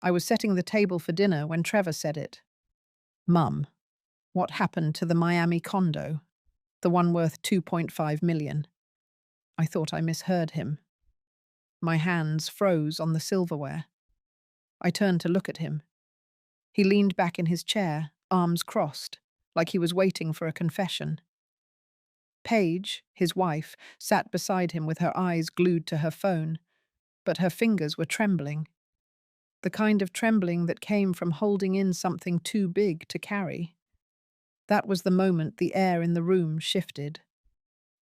I was setting the table for dinner when Trevor said it. Mum, what happened to the Miami condo? The one worth 2.5 million. I thought I misheard him. My hands froze on the silverware. I turned to look at him. He leaned back in his chair, arms crossed, like he was waiting for a confession. Paige, his wife, sat beside him with her eyes glued to her phone, but her fingers were trembling. The kind of trembling that came from holding in something too big to carry. That was the moment the air in the room shifted.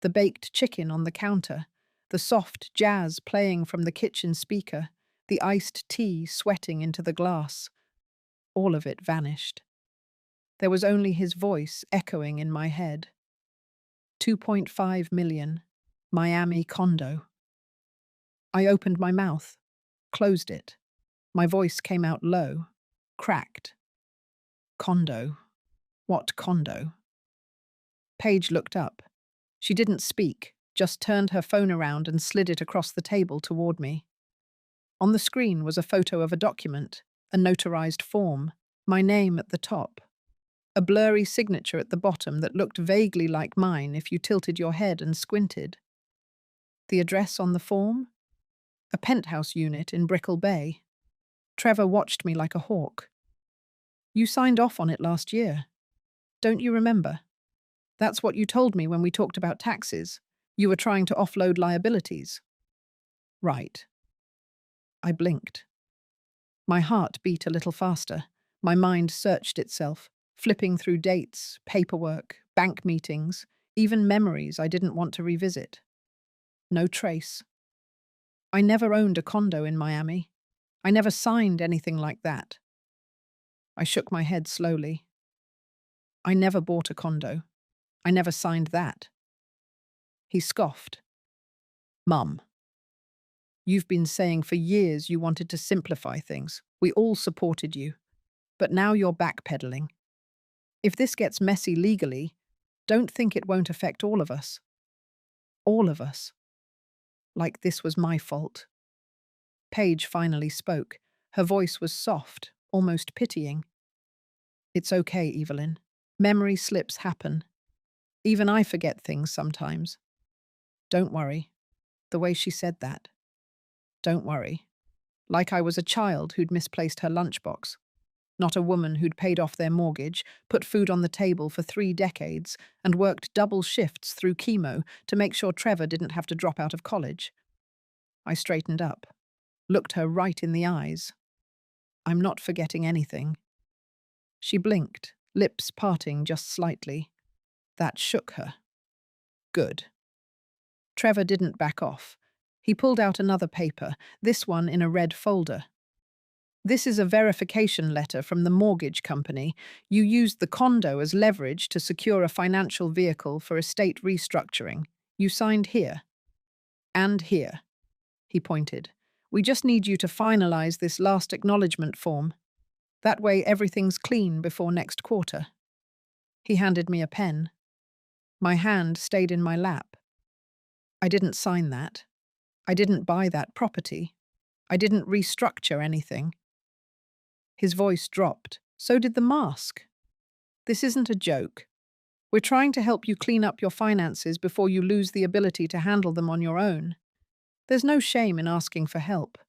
The baked chicken on the counter, the soft jazz playing from the kitchen speaker, the iced tea sweating into the glass. All of it vanished. There was only his voice echoing in my head. 2.5 million. Miami condo. I opened my mouth, closed it. My voice came out low, cracked. Condo. What condo? Paige looked up. She didn't speak, just turned her phone around and slid it across the table toward me. On the screen was a photo of a document, a notarized form, my name at the top. A blurry signature at the bottom that looked vaguely like mine if you tilted your head and squinted. The address on the form? A penthouse unit in Brickell Bay. Trevor watched me like a hawk. You signed off on it last year. Don't you remember? That's what you told me when we talked about taxes. You were trying to offload liabilities. Right. I blinked. My heart beat a little faster. My mind searched itself, flipping through dates, paperwork, bank meetings, even memories I didn't want to revisit. No trace. I never owned a condo in Miami. I never signed anything like that. I shook my head slowly. I never bought a condo. I never signed that. He scoffed. Mum, you've been saying for years you wanted to simplify things. We all supported you. But now you're backpedaling. If this gets messy legally, don't think it won't affect all of us. All of us. Like this was my fault. Paige finally spoke. Her voice was soft, almost pitying. It's okay, Evelyn. Memory slips happen. Even I forget things sometimes. Don't worry. The way she said that. Don't worry. Like I was a child who'd misplaced her lunchbox. Not a woman who'd paid off their mortgage, put food on the table for 3 decades, and worked double shifts through chemo to make sure Trevor didn't have to drop out of college. I straightened up, looked her right in the eyes. I'm not forgetting anything. She blinked, lips parting just slightly. That shook her. Good. Trevor didn't back off. He pulled out another paper, this one in a red folder. This is a verification letter from the mortgage company. You used the condo as leverage to secure a financial vehicle for estate restructuring. You signed here. And here. He pointed. We just need you to finalize this last acknowledgement form. That way everything's clean before next quarter. He handed me a pen. My hand stayed in my lap. I didn't sign that. I didn't buy that property. I didn't restructure anything. His voice dropped. So did the mask. This isn't a joke. We're trying to help you clean up your finances before you lose the ability to handle them on your own. There's no shame in asking for help.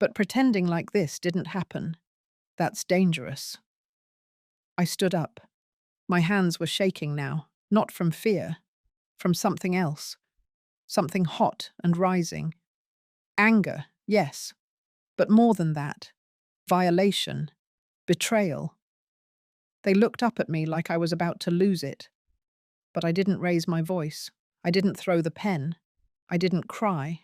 But pretending like this didn't happen. That's dangerous. I stood up. My hands were shaking now, not from fear, from something else. Something hot and rising. Anger, yes, but more than that. Violation. Betrayal. They looked up at me like I was about to lose it. But I didn't raise my voice. I didn't throw the pen. I didn't cry.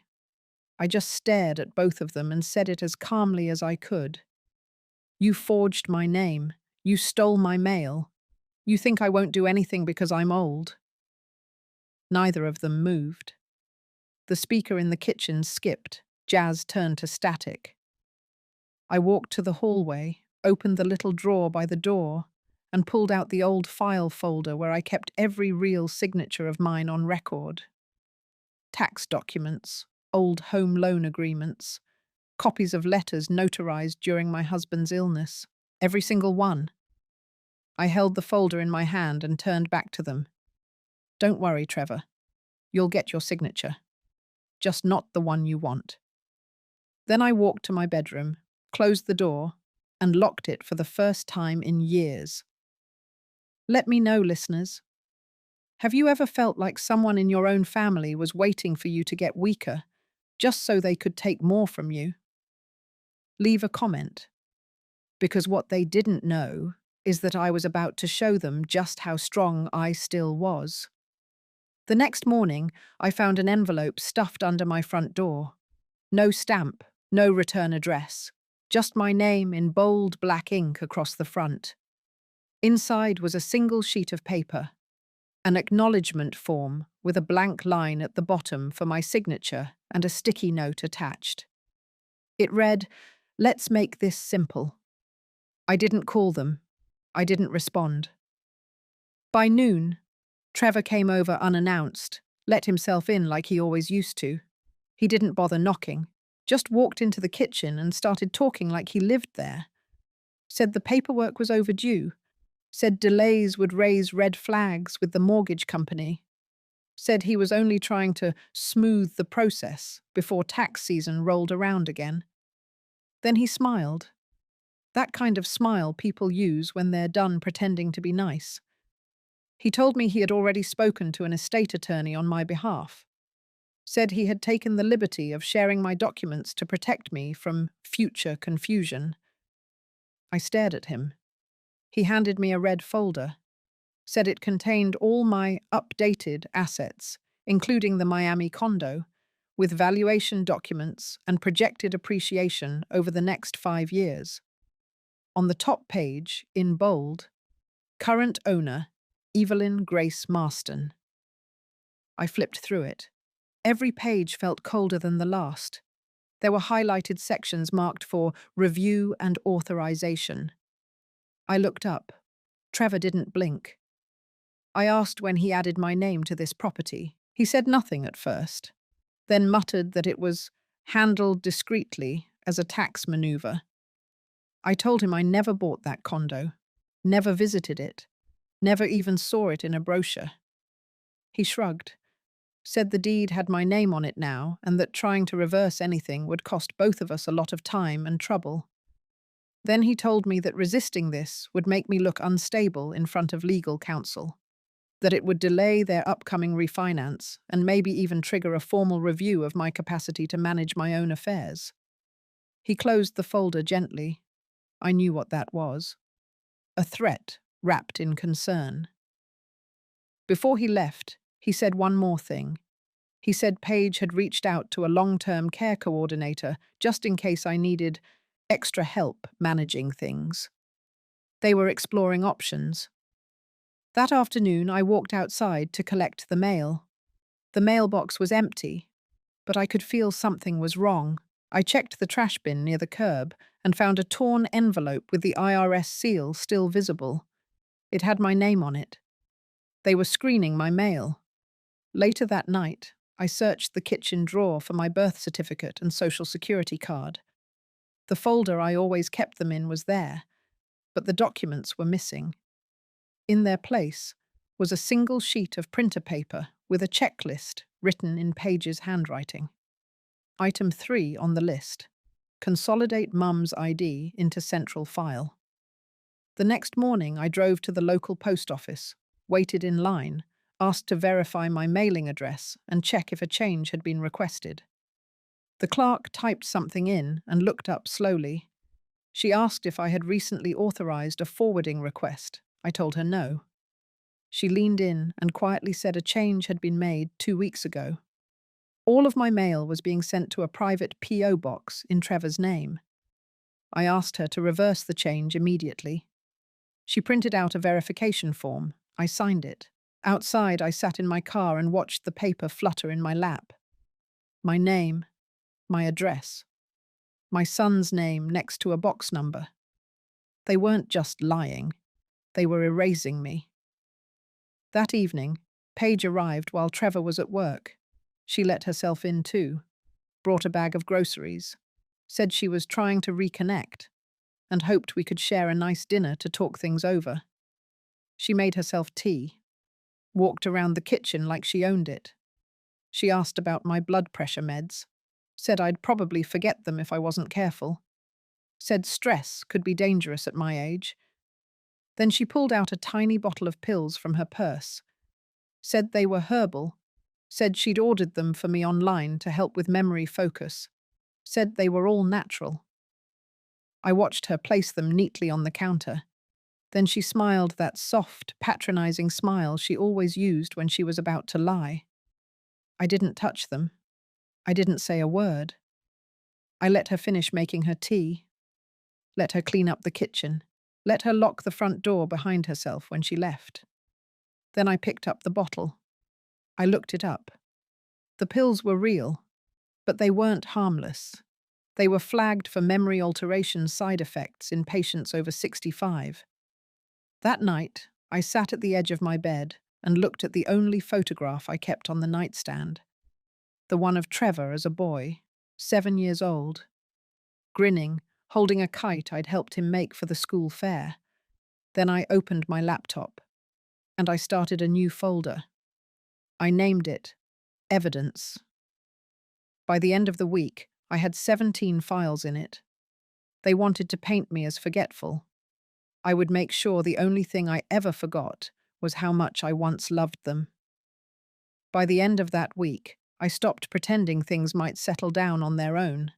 I just stared at both of them and said it as calmly as I could. You forged my name. You stole my mail. You think I won't do anything because I'm old? Neither of them moved. The speaker in the kitchen skipped. Jazz turned to static. I walked to the hallway, opened the little drawer by the door, and pulled out the old file folder where I kept every real signature of mine on record. Tax documents, old home loan agreements, Copies of letters notarized during my husband's illness. Every single one. I held the folder in my hand and turned back to them. Don't worry, Trevor. You'll get your signature. Just not the one you want. Then I walked to my bedroom, closed the door, and locked it for the first time in years. Let me know, listeners. Have you ever felt like someone in your own family was waiting for you to get weaker, just so they could take more from you? Leave a comment, because what they didn't know is that I was about to show them just how strong I still was. The next morning, I found an envelope stuffed under my front door. No stamp, no return address, just my name in bold black ink across the front. Inside was a single sheet of paper, an acknowledgement form with a blank line at the bottom for my signature and a sticky note attached. It read, "Let's make this simple." I didn't call them. I didn't respond. By noon, Trevor came over unannounced, let himself in like he always used to. He didn't bother knocking, just walked into the kitchen and started talking like he lived there. Said the paperwork was overdue. Said delays would raise red flags with the mortgage company. Said he was only trying to smooth the process before tax season rolled around again. Then he smiled. That kind of smile people use when they're done pretending to be nice. He told me he had already spoken to an estate attorney on my behalf. Said he had taken the liberty of sharing my documents to protect me from future confusion. I stared at him. He handed me a red folder. Said it contained all my updated assets, including the Miami condo, with valuation documents and projected appreciation over the next 5 years. On the top page, in bold, current owner, Evelyn Grace Marston. I flipped through it. Every page felt colder than the last. There were highlighted sections marked for review and authorization. I looked up. Trevor didn't blink. I asked when he added my name to this property. He said nothing at first, then muttered that it was handled discreetly as a tax maneuver. I told him I never bought that condo, never visited it, never even saw it in a brochure. He shrugged, said the deed had my name on it now and that trying to reverse anything would cost both of us a lot of time and trouble. Then he told me that resisting this would make me look unstable in front of legal counsel, that it would delay their upcoming refinance and maybe even trigger a formal review of my capacity to manage my own affairs. He closed the folder gently. I knew what that was. A threat wrapped in concern. Before he left, he said one more thing. He said Paige had reached out to a long-term care coordinator just in case I needed extra help managing things. They were exploring options. That afternoon, I walked outside to collect the mail. The mailbox was empty, but I could feel something was wrong. I checked the trash bin near the curb and found a torn envelope with the IRS seal still visible. It had my name on it. They were screening my mail. Later that night, I searched the kitchen drawer for my birth certificate and social security card. The folder I always kept them in was there, but the documents were missing. In their place was a single sheet of printer paper with a checklist written in Paige's handwriting. Item 3 on the list: consolidate Mum's ID into central file. The next morning, I drove to the local post office, waited in line, asked to verify my mailing address and check if a change had been requested. The clerk typed something in and looked up slowly. She asked if I had recently authorized a forwarding request. I told her no. She leaned in and quietly said a change had been made 2 weeks ago. All of my mail was being sent to a private P.O. box in Trevor's name. I asked her to reverse the change immediately. She printed out a verification form. I signed it. Outside, I sat in my car and watched the paper flutter in my lap. My name, my address, my son's name next to a box number. They weren't just lying. They were erasing me. That evening, Paige arrived while Trevor was at work. She let herself in too, brought a bag of groceries. said she was trying to reconnect, and hoped we could share a nice dinner to talk things over. She made herself tea, walked around the kitchen like she owned it. She asked about my blood pressure meds, said I'd probably forget them if I wasn't careful, said stress could be dangerous at my age. Then she pulled out a tiny bottle of pills from her purse, said they were herbal, said she'd ordered them for me online to help with memory focus, said they were all natural. I watched her place them neatly on the counter. Then she smiled that soft, patronizing smile she always used when she was about to lie. I didn't touch them. I didn't say a word. I let her finish making her tea, let her clean up the kitchen, let her lock the front door behind herself when she left. Then I picked up the bottle. I looked it up. The pills were real, but they weren't harmless. They were flagged for memory alteration side effects in patients over 65. That night, I sat at the edge of my bed and looked at the only photograph I kept on the nightstand. The one of Trevor as a boy, 7 years old, grinning, holding a kite I'd helped him make for the school fair. Then I opened my laptop, and I started a new folder. I named it Evidence. By the end of the week, I had 17 files in it. They wanted to paint me as forgetful. I would make sure the only thing I ever forgot was how much I once loved them. By the end of that week, I stopped pretending things might settle down on their own.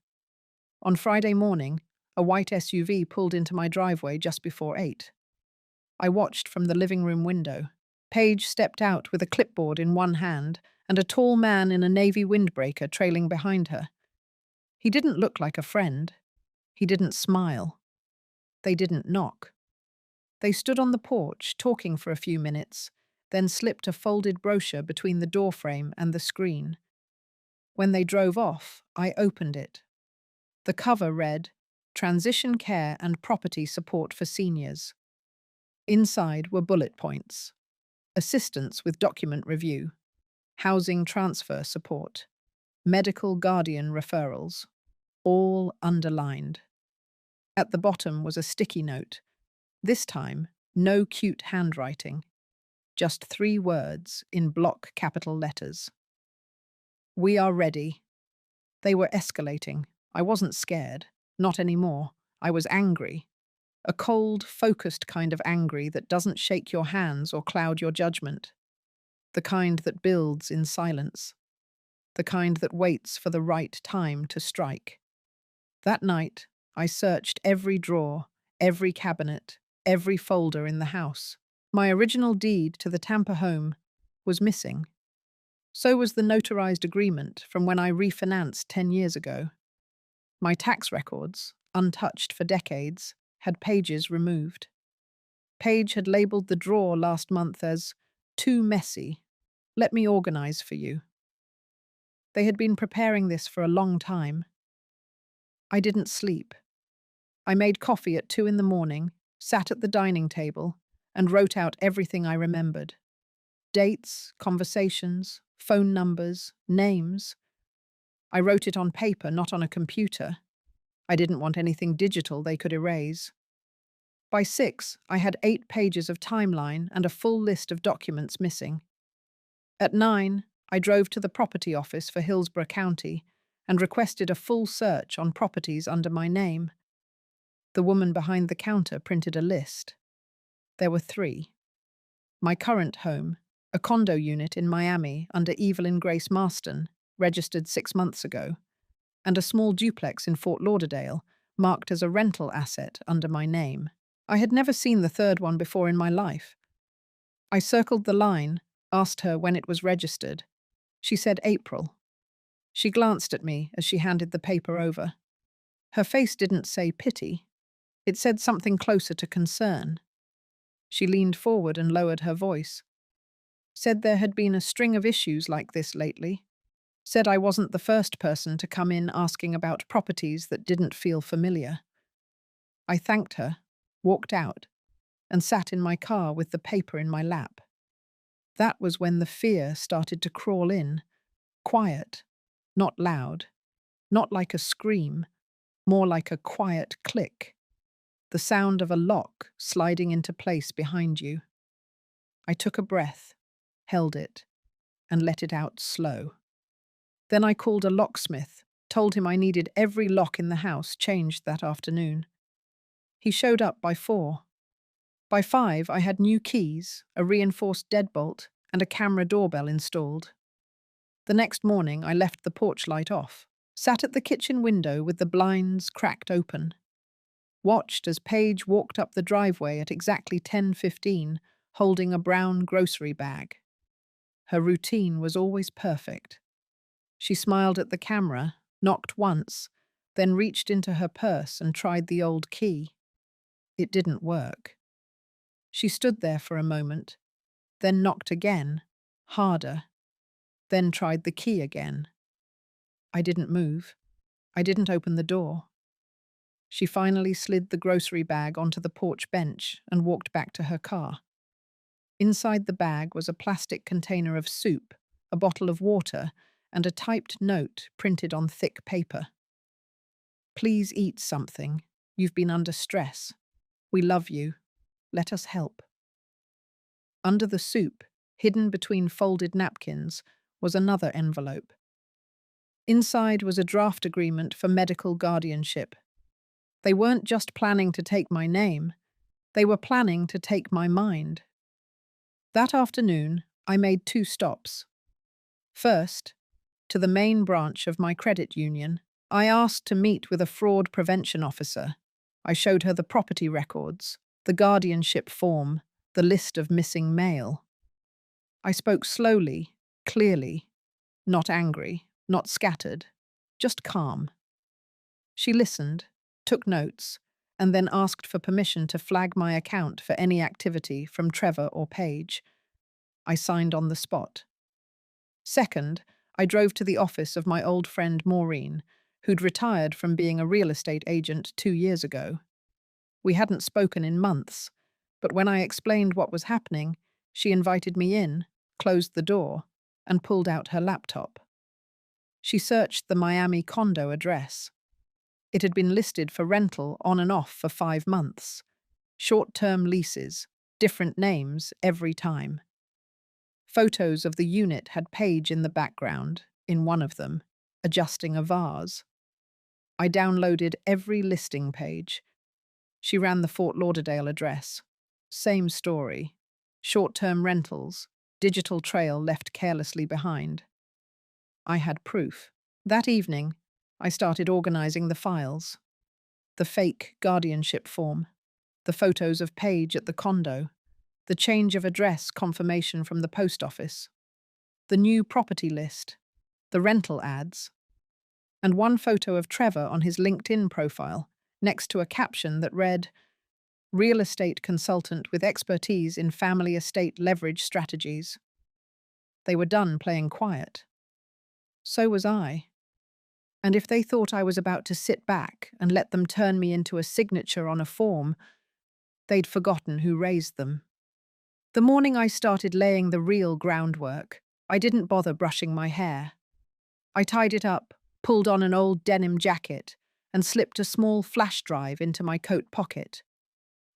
On Friday morning, a white SUV pulled into my driveway just before 8. I watched from the living room window. Paige stepped out with a clipboard in one hand and a tall man in a navy windbreaker trailing behind her. He didn't look like a friend. He didn't smile. They didn't knock. They stood on the porch, talking for a few minutes, then slipped a folded brochure between the doorframe and the screen. When they drove off, I opened it. The cover read, Transition Care and Property Support for Seniors. Inside were bullet points. Assistance with document review. Housing transfer support. Medical guardian referrals. All underlined. At the bottom was a sticky note. This time, no cute handwriting. Just 3 words in block capital letters. We are ready. They were escalating. I wasn't scared. Not anymore. I was angry. A cold, focused kind of angry that doesn't shake your hands or cloud your judgment. The kind that builds in silence. The kind that waits for the right time to strike. That night, I searched every drawer, every cabinet, every folder in the house. My original deed to the Tampa home was missing. So was the notarized agreement from when I refinanced 10 years ago. My tax records, untouched for decades, had pages removed. Paige had labeled the drawer last month as too messy. Let me organize for you. They had been preparing this for a long time. I didn't sleep. I made coffee at 2 in the morning, sat at the dining table, and wrote out everything I remembered. Dates, conversations, phone numbers, names. I wrote it on paper, not on a computer. I didn't want anything digital they could erase. By 6, I had 8 pages of timeline and a full list of documents missing. At 9, I drove to the property office for Hillsborough County and requested a full search on properties under my name. The woman behind the counter printed a list. There were 3. My current home, a condo unit in Miami under Evelyn Grace Marston, registered 6 months ago, and a small duplex in Fort Lauderdale, marked as a rental asset under my name. I had never seen the third one before in my life. I circled the line, asked her when it was registered. She said April. She glanced at me as she handed the paper over. Her face didn't say pity. It said something closer to concern. She leaned forward and lowered her voice. Said there had been a string of issues like this lately. Said I wasn't the first person to come in asking about properties that didn't feel familiar. I thanked her, walked out, and sat in my car with the paper in my lap. That was when the fear started to crawl in, quiet, not loud, not like a scream, more like a quiet click, the sound of a lock sliding into place behind you. I took a breath, held it, and let it out slow. Then I called a locksmith, told him I needed every lock in the house changed that afternoon. He showed up by 4. By 5, I had new keys, a reinforced deadbolt, and a camera doorbell installed. The next morning, I left the porch light off, sat at the kitchen window with the blinds cracked open, watched as Paige walked up the driveway at exactly 10:15, holding a brown grocery bag. Her routine was always perfect. She smiled at the camera, knocked once, then reached into her purse and tried the old key. It didn't work. She stood there for a moment, then knocked again, harder, then tried the key again. I didn't move. I didn't open the door. She finally slid the grocery bag onto the porch bench and walked back to her car. Inside the bag was a plastic container of soup, a bottle of water, and a typed note printed on thick paper. "Please eat something. You've been under stress. We love you. Let us help." Under the soup, hidden between folded napkins, was another envelope. Inside was a draft agreement for medical guardianship. They weren't just planning to take my name, they were planning to take my mind. That afternoon, I made 2 stops. First, to the main branch of my credit union, I asked to meet with a fraud prevention officer. I showed her the property records, the guardianship form, the list of missing mail. I spoke slowly, clearly, not angry, not scattered, just calm. She listened, took notes, and then asked for permission to flag my account for any activity from Trevor or Paige. I signed on the spot. Second, I drove to the office of my old friend Maureen, who'd retired from being a real estate agent 2 years ago. We hadn't spoken in months, but when I explained what was happening, she invited me in, closed the door, and pulled out her laptop. She searched the Miami condo address. It had been listed for rental on and off for 5 months. Short-term leases, different names every time. Photos of the unit had Paige in the background, in one of them, adjusting a vase. I downloaded every listing page. She ran the Fort Lauderdale address. Same story. Short-term rentals, digital trail left carelessly behind. I had proof. That evening, I started organizing the files. The fake guardianship form, the photos of Paige at the condo, the change of address confirmation from the post office, the new property list, the rental ads, and one photo of Trevor on his LinkedIn profile next to a caption that read, "Real estate consultant with expertise in family estate leverage strategies." They were done playing quiet. So was I. And if they thought I was about to sit back and let them turn me into a signature on a form, they'd forgotten who raised them. The morning I started laying the real groundwork, I didn't bother brushing my hair. I tied it up, pulled on an old denim jacket, and slipped a small flash drive into my coat pocket.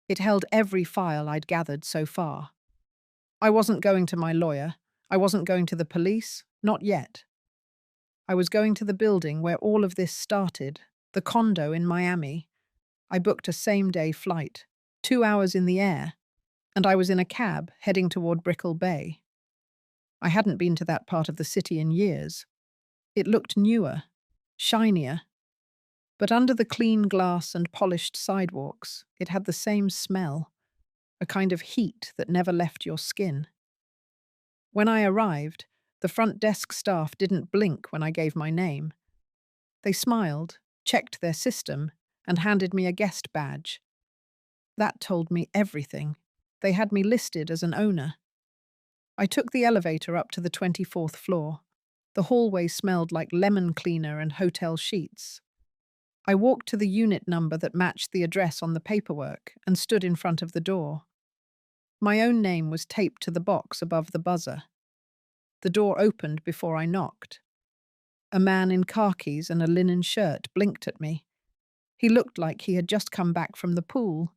It held every file I'd gathered so far. I wasn't going to my lawyer. I wasn't going to the police. Not yet. I was going to the building where all of this started, the condo in Miami. I booked a same-day flight, 2 hours in the air, and I was in a cab heading toward Brickell Bay. I hadn't been to that part of the city in years. It looked newer, shinier, but under the clean glass and polished sidewalks, it had the same smell, a kind of heat that never left your skin. When I arrived, the front desk staff didn't blink when I gave my name. They smiled, checked their system, and handed me a guest badge. That told me everything. They had me listed as an owner. I took the elevator up to the 24th floor. The hallway smelled like lemon cleaner and hotel sheets. I walked to the unit number that matched the address on the paperwork and stood in front of the door. My own name was taped to the box above the buzzer. The door opened before I knocked. A man in khakis and a linen shirt blinked at me. He looked like he had just come back from the pool.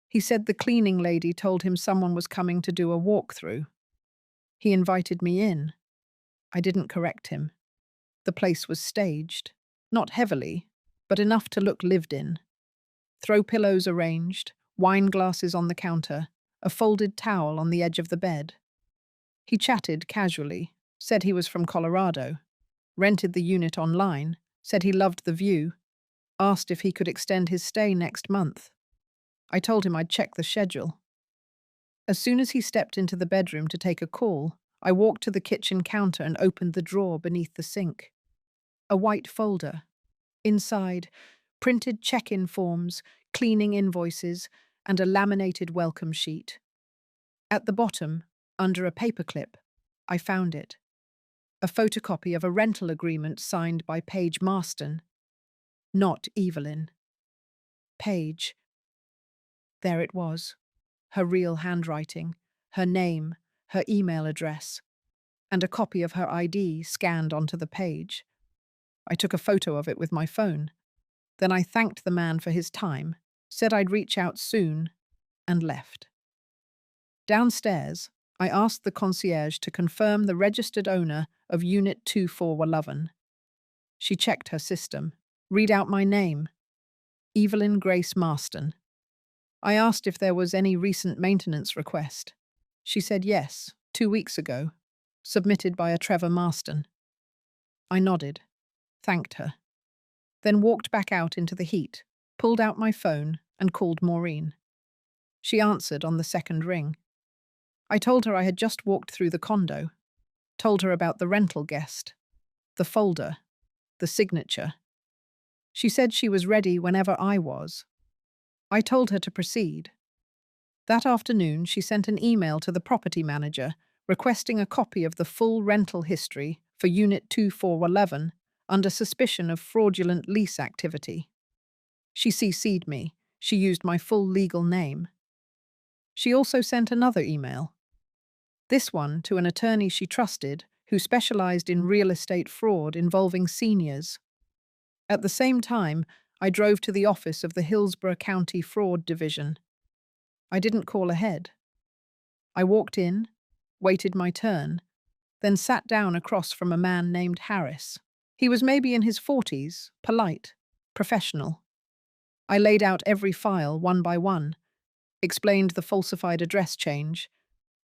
He said the cleaning lady told him someone was coming to do a walkthrough. He invited me in. I didn't correct him. The place was staged. Not heavily, but enough to look lived in. Throw pillows arranged, wine glasses on the counter, a folded towel on the edge of the bed. He chatted casually, said he was from Colorado, rented the unit online, said he loved the view, asked if he could extend his stay next month. I told him I'd check the schedule. As soon as he stepped into the bedroom to take a call, I walked to the kitchen counter and opened the drawer beneath the sink. A white folder. Inside, printed check-in forms, cleaning invoices, and a laminated welcome sheet. At the bottom, under a paperclip, I found it. A photocopy of a rental agreement signed by Paige Marston. Not Evelyn. Paige. There it was. Her real handwriting, her name, her email address, and a copy of her ID scanned onto the page. I took a photo of it with my phone. Then I thanked the man for his time, said I'd reach out soon, and left. Downstairs, I asked the concierge to confirm the registered owner of Unit 2411. She checked her system, read out my name, Evelyn Grace Marston. I asked if there was any recent maintenance request. She said yes, 2 weeks ago, submitted by a Trevor Marston. I nodded, thanked her, then walked back out into the heat, pulled out my phone, and called Maureen. She answered on the second ring. I told her I had just walked through the condo, told her about the rental guest, the folder, the signature. She said she was ready whenever I was. I told her to proceed. That afternoon, she sent an email to the property manager requesting a copy of the full rental history for Unit 2411 under suspicion of fraudulent lease activity. She CC'd me. She used my full legal name. She also sent another email. This one to an attorney she trusted who specialized in real estate fraud involving seniors. At the same time, I drove to the office of the Hillsborough County Fraud Division. I didn't call ahead. I walked in, waited my turn, then sat down across from a man named Harris. He was maybe in his 40s, polite, professional. I laid out every file one by one, explained the falsified address change,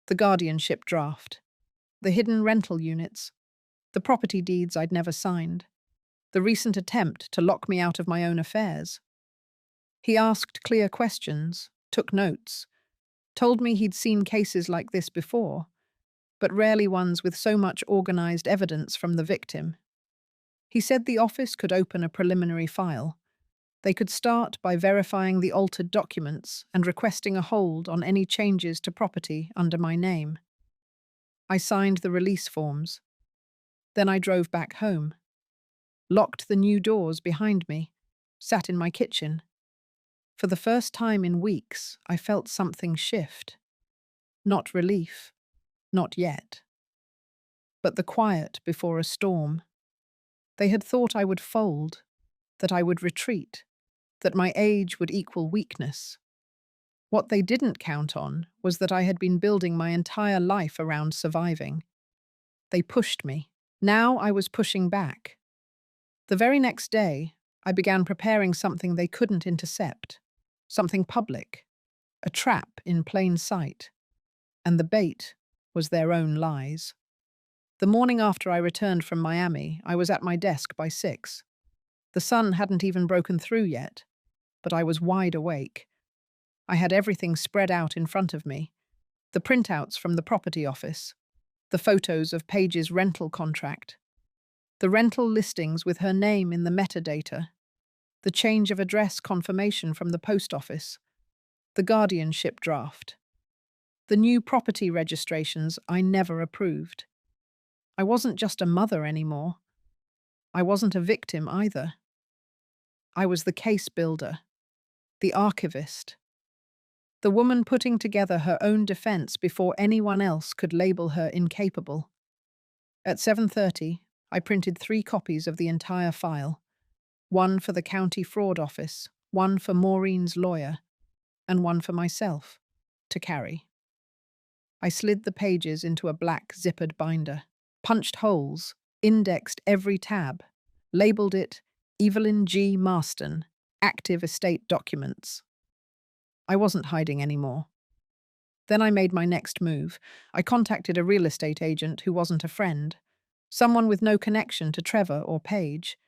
the guardianship draft, the hidden rental units, the property deeds I'd never signed, the recent attempt to lock me out of my own affairs. He asked clear questions, took notes, told me he'd seen cases like this before, but rarely ones with so much organized evidence from the victim. He said the office could open a preliminary file. They could start by verifying the altered documents and requesting a hold on any changes to property under my name. I signed the release forms. Then I drove back home, locked the new doors behind me, sat in my kitchen. For the first time in weeks, I felt something shift. Not relief, not yet. But the quiet before a storm. They had thought I would fold, that I would retreat, that my age would equal weakness. What they didn't count on was that I had been building my entire life around surviving. They pushed me. Now I was pushing back. The very next day, I began preparing something they couldn't intercept, something public, a trap in plain sight. And the bait was their own lies. The morning after I returned from Miami, I was at my desk by 6. The sun hadn't even broken through yet, but I was wide awake. I had everything spread out in front of me. The printouts from the property office, the photos of Paige's rental contract, the rental listings with her name in the metadata, the change of address confirmation from the post office, the guardianship draft, the new property registrations I never approved. I wasn't just a mother anymore. I wasn't a victim either. I was the case builder, the archivist, the woman putting together her own defense before anyone else could label her incapable. At 7:30, I printed 3 copies of the entire file, one for the county fraud office, one for Maureen's lawyer, and one for myself to carry. I slid the pages into a black zippered binder, punched holes, indexed every tab, labeled it Evelyn G. Marston, Active Estate Documents. I wasn't hiding anymore. Then I made my next move. I contacted a real estate agent who wasn't a friend, someone with no connection to Trevor or Paige.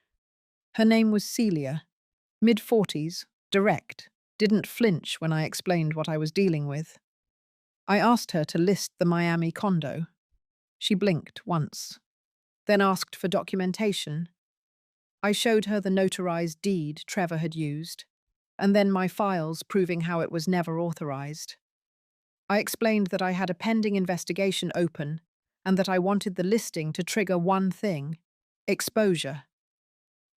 Her name was Celia, mid-40s, direct, didn't flinch when I explained what I was dealing with. I asked her to list the Miami condo. She blinked once, then asked for documentation. I showed her the notarized deed Trevor had used, and then my files proving how it was never authorized. I explained that I had a pending investigation open and that I wanted the listing to trigger one thing: exposure.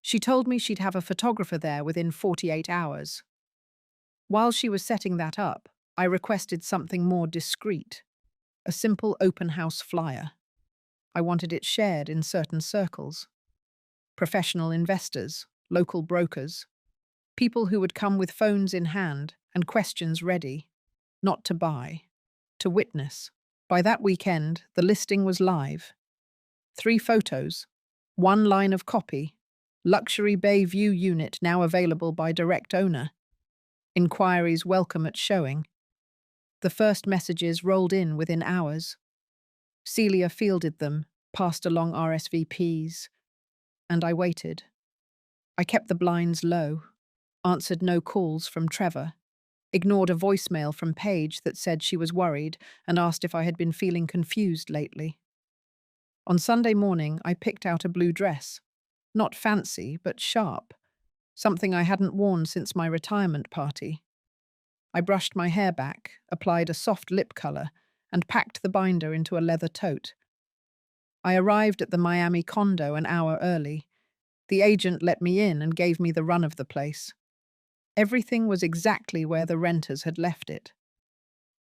She told me she'd have a photographer there within 48 hours. While she was setting that up, I requested something more discreet, a simple open house flyer. I wanted it shared in certain circles. Professional investors, local brokers, people who would come with phones in hand and questions ready, not to buy, to witness. By that weekend, the listing was live. 3 photos, 1 line of copy, luxury bay view unit now available by direct owner. Inquiries welcome at showing. The first messages rolled in within hours. Celia fielded them, passed along RSVPs, and I waited. I kept the blinds low, answered no calls from Trevor, ignored a voicemail from Paige that said she was worried and asked if I had been feeling confused lately. On Sunday morning, I picked out a blue dress. Not fancy, but sharp. Something I hadn't worn since my retirement party. I brushed my hair back, applied a soft lip color, and packed the binder into a leather tote. I arrived at the Miami condo an hour early. The agent let me in and gave me the run of the place. Everything was exactly where the renters had left it.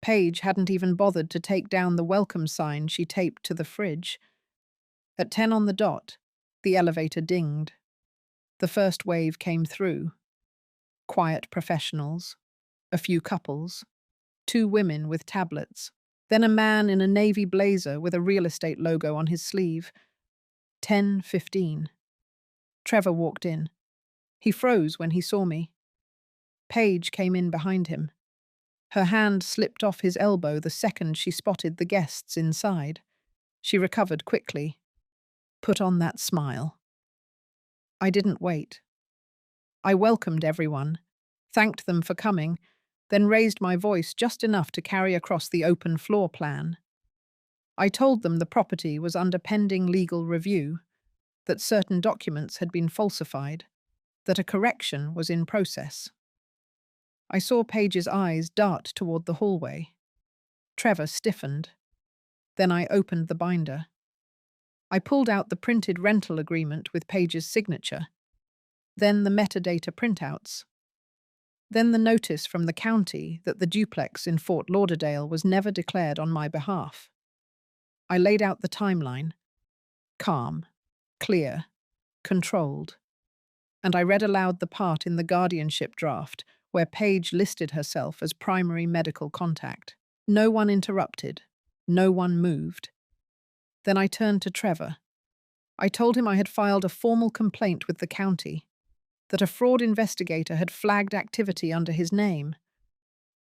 Paige hadn't even bothered to take down the welcome sign she taped to the fridge. At 10 on the dot, the elevator dinged. The first wave came through. Quiet professionals, a few couples, 2 women with tablets, then a man in a navy blazer with a real estate logo on his sleeve. 10:15. Trevor walked in. He froze when he saw me. Paige came in behind him. Her hand slipped off his elbow the second she spotted the guests inside. She recovered quickly. Put on that smile. I didn't wait. I welcomed everyone, thanked them for coming, then raised my voice just enough to carry across the open floor plan. I told them the property was under pending legal review, that certain documents had been falsified, that a correction was in process. I saw Paige's eyes dart toward the hallway. Trevor stiffened. Then I opened the binder. I pulled out the printed rental agreement with Paige's signature, then the metadata printouts, then the notice from the county that the duplex in Fort Lauderdale was never declared on my behalf. I laid out the timeline, calm, clear, controlled, and I read aloud the part in the guardianship draft where Paige listed herself as primary medical contact. No one interrupted, no one moved. Then I turned to Trevor. I told him I had filed a formal complaint with the county, that a fraud investigator had flagged activity under his name,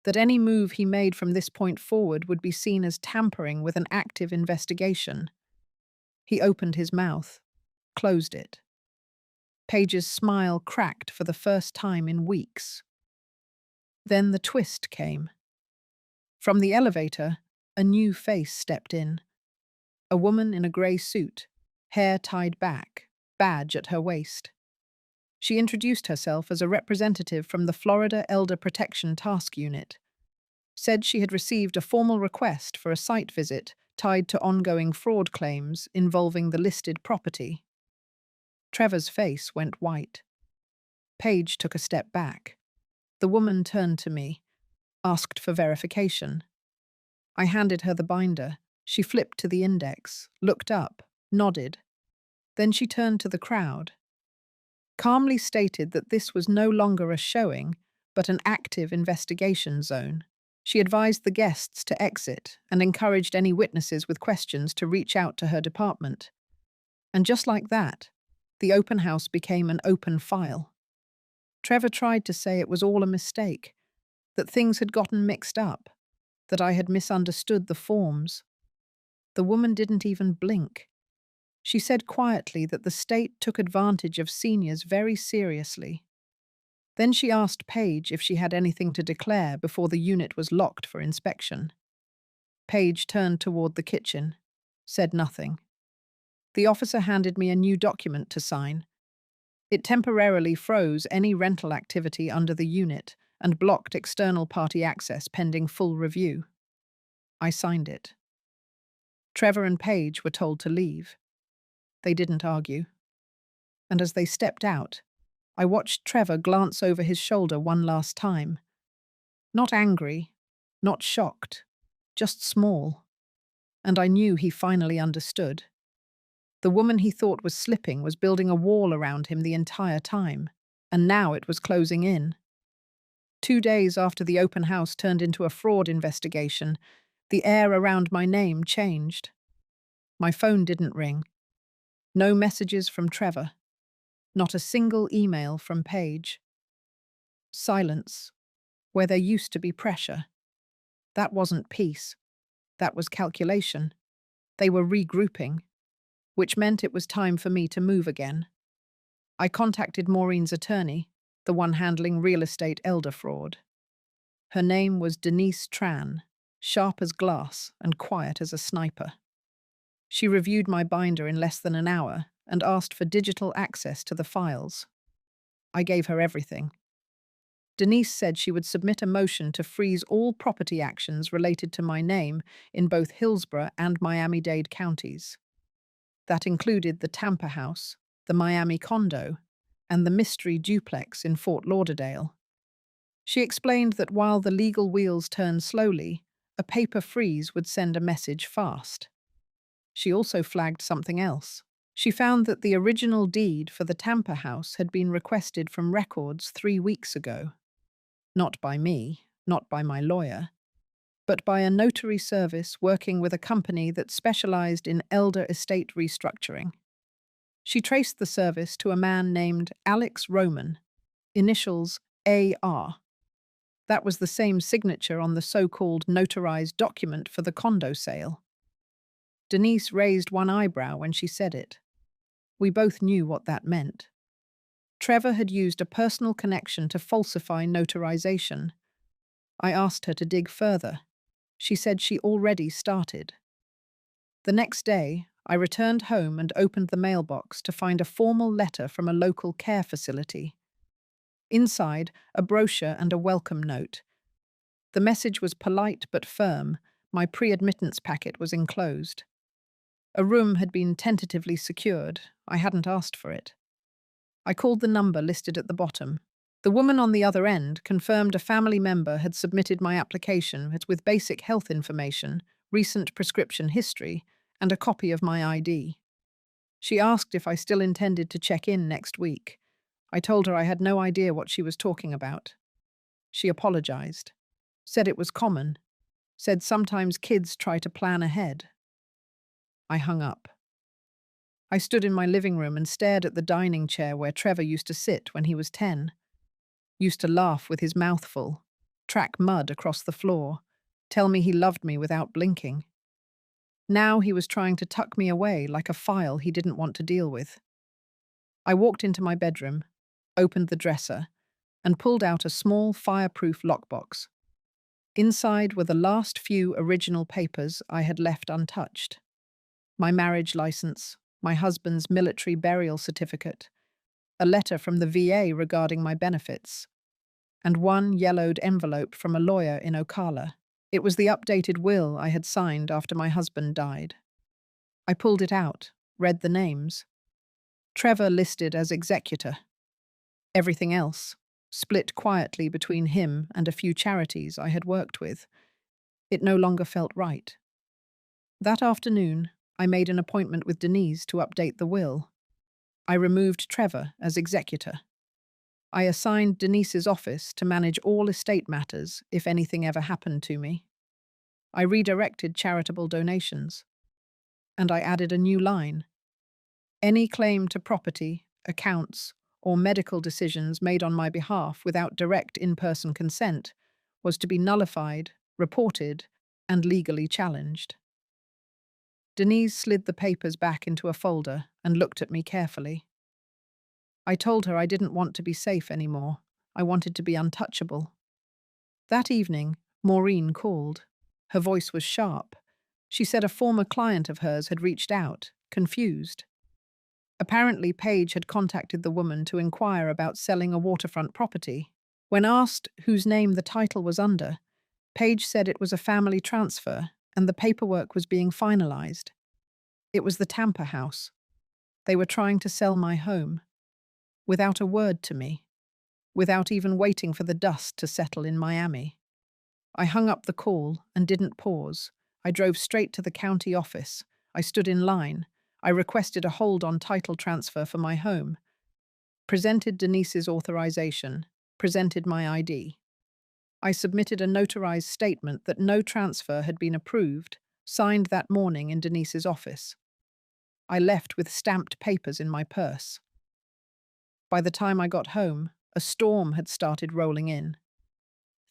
that any move he made from this point forward would be seen as tampering with an active investigation. He opened his mouth, closed it. Paige's smile cracked for the first time in weeks. Then the twist came. From the elevator, a new face stepped in. A woman in a grey suit, hair tied back, badge at her waist. She introduced herself as a representative from the Florida Elder Protection Task Unit, said she had received a formal request for a site visit tied to ongoing fraud claims involving the listed property. Trevor's face went white. Paige took a step back. The woman turned to me, asked for verification. I handed her the binder. She flipped to the index, looked up, nodded. Then she turned to the crowd. calmly stated that this was no longer a showing, but an active investigation zone. She advised the guests to exit and encouraged any witnesses with questions to reach out to her department. And just like that, the open house became an open file. Trevor tried to say it was all a mistake, that things had gotten mixed up, that I had misunderstood the forms. The woman didn't even blink. She said quietly that the state took advantage of seniors very seriously. Then she asked Paige if she had anything to declare before the unit was locked for inspection. Paige turned toward the kitchen, said nothing. The officer handed me a new document to sign. It temporarily froze any rental activity under the unit and blocked external party access pending full review. I signed it. Trevor and Paige were told to leave. They didn't argue. And as they stepped out, I watched Trevor glance over his shoulder one last time. Not angry, not shocked, just small. And I knew he finally understood. The woman he thought was slipping was building a wall around him the entire time, and now it was closing in. 2 days after the open house turned into a fraud investigation, the air around my name changed. My phone didn't ring. No messages from Trevor. Not a single email from Paige. Silence, where there used to be pressure. That wasn't peace. That was calculation. They were regrouping, which meant it was time for me to move again. I contacted Maureen's attorney, the one handling real estate elder fraud. Her name was Denise Tran, sharp as glass and quiet as a sniper. She reviewed my binder in less than an hour and asked for digital access to the files. I gave her everything. Denise said she would submit a motion to freeze all property actions related to my name in both Hillsborough and Miami-Dade counties. That included the Tampa house, the Miami condo, and the mystery duplex in Fort Lauderdale. She explained that while the legal wheels turn slowly, a paper freeze would send a message fast. She also flagged something else. She found that the original deed for the Tampa house had been requested from records 3 weeks ago. Not by me, not by my lawyer, but by a notary service working with a company that specialized in elder estate restructuring. She traced the service to a man named Alex Roman, initials AR. That was the same signature on the so-called notarized document for the condo sale. Denise raised one eyebrow when she said it. We both knew what that meant. Trevor had used a personal connection to falsify notarization. I asked her to dig further. She said she already started. The next day, I returned home and opened the mailbox to find a formal letter from a local care facility. Inside, a brochure and a welcome note. The message was polite but firm. My pre-admittance packet was enclosed. A room had been tentatively secured. I hadn't asked for it. I called the number listed at the bottom. The woman on the other end confirmed a family member had submitted my application with basic health information, recent prescription history, and a copy of my ID. She asked if I still intended to check in next week. I told her I had no idea what she was talking about. She apologized, said it was common, said sometimes kids try to plan ahead. I hung up. I stood in my living room and stared at the dining chair where Trevor used to sit when he was 10. Used to laugh with his mouth full, track mud across the floor, tell me he loved me without blinking. Now he was trying to tuck me away like a file he didn't want to deal with. I walked into my bedroom, opened the dresser, and pulled out a small fireproof lockbox. Inside were the last few original papers I had left untouched. My marriage license, my husband's military burial certificate, a letter from the VA regarding my benefits, and one yellowed envelope from a lawyer in Ocala. It was the updated will I had signed after my husband died. I pulled it out, read the names. Trevor listed as executor. Everything else, split quietly between him and a few charities I had worked with. It no longer felt right. That afternoon, I made an appointment with Denise to update the will. I removed Trevor as executor. I assigned Denise's office to manage all estate matters if anything ever happened to me. I redirected charitable donations. And I added a new line. Any claim to property, accounts, or medical decisions made on my behalf without direct in-person consent was to be nullified, reported, and legally challenged. Denise slid the papers back into a folder and looked at me carefully. I told her I didn't want to be safe anymore. I wanted to be untouchable. That evening, Maureen called. Her voice was sharp. She said a former client of hers had reached out, confused. Apparently, Paige had contacted the woman to inquire about selling a waterfront property. When asked whose name the title was under, Paige said it was a family transfer and the paperwork was being finalized. It was the Tampa house. They were trying to sell my home. Without a word to me. Without even waiting for the dust to settle in Miami. I hung up the call and didn't pause. I drove straight to the county office. I stood in line. I requested a hold on title transfer for my home. Presented Denise's authorization. Presented my ID. I submitted a notarized statement that no transfer had been approved, signed that morning in Denise's office. I left with stamped papers in my purse. By the time I got home, a storm had started rolling in.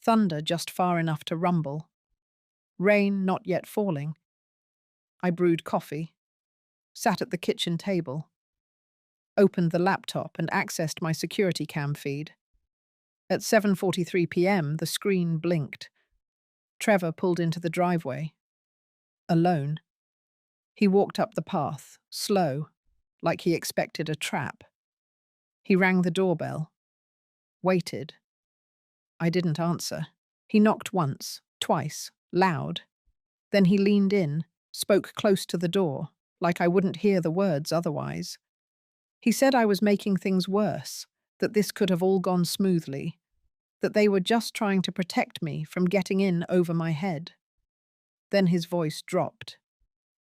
Thunder just far enough to rumble. Rain not yet falling. I brewed coffee, sat at the kitchen table, opened the laptop and accessed my security cam feed. At 7:43 p.m., the screen blinked. Trevor pulled into the driveway. Alone. He walked up the path, slow, like he expected a trap. He rang the doorbell. Waited. I didn't answer. He knocked once, twice, loud. Then he leaned in, spoke close to the door, like I wouldn't hear the words otherwise. He said I was making things worse, that this could have all gone smoothly, that they were just trying to protect me from getting in over my head. Then his voice dropped.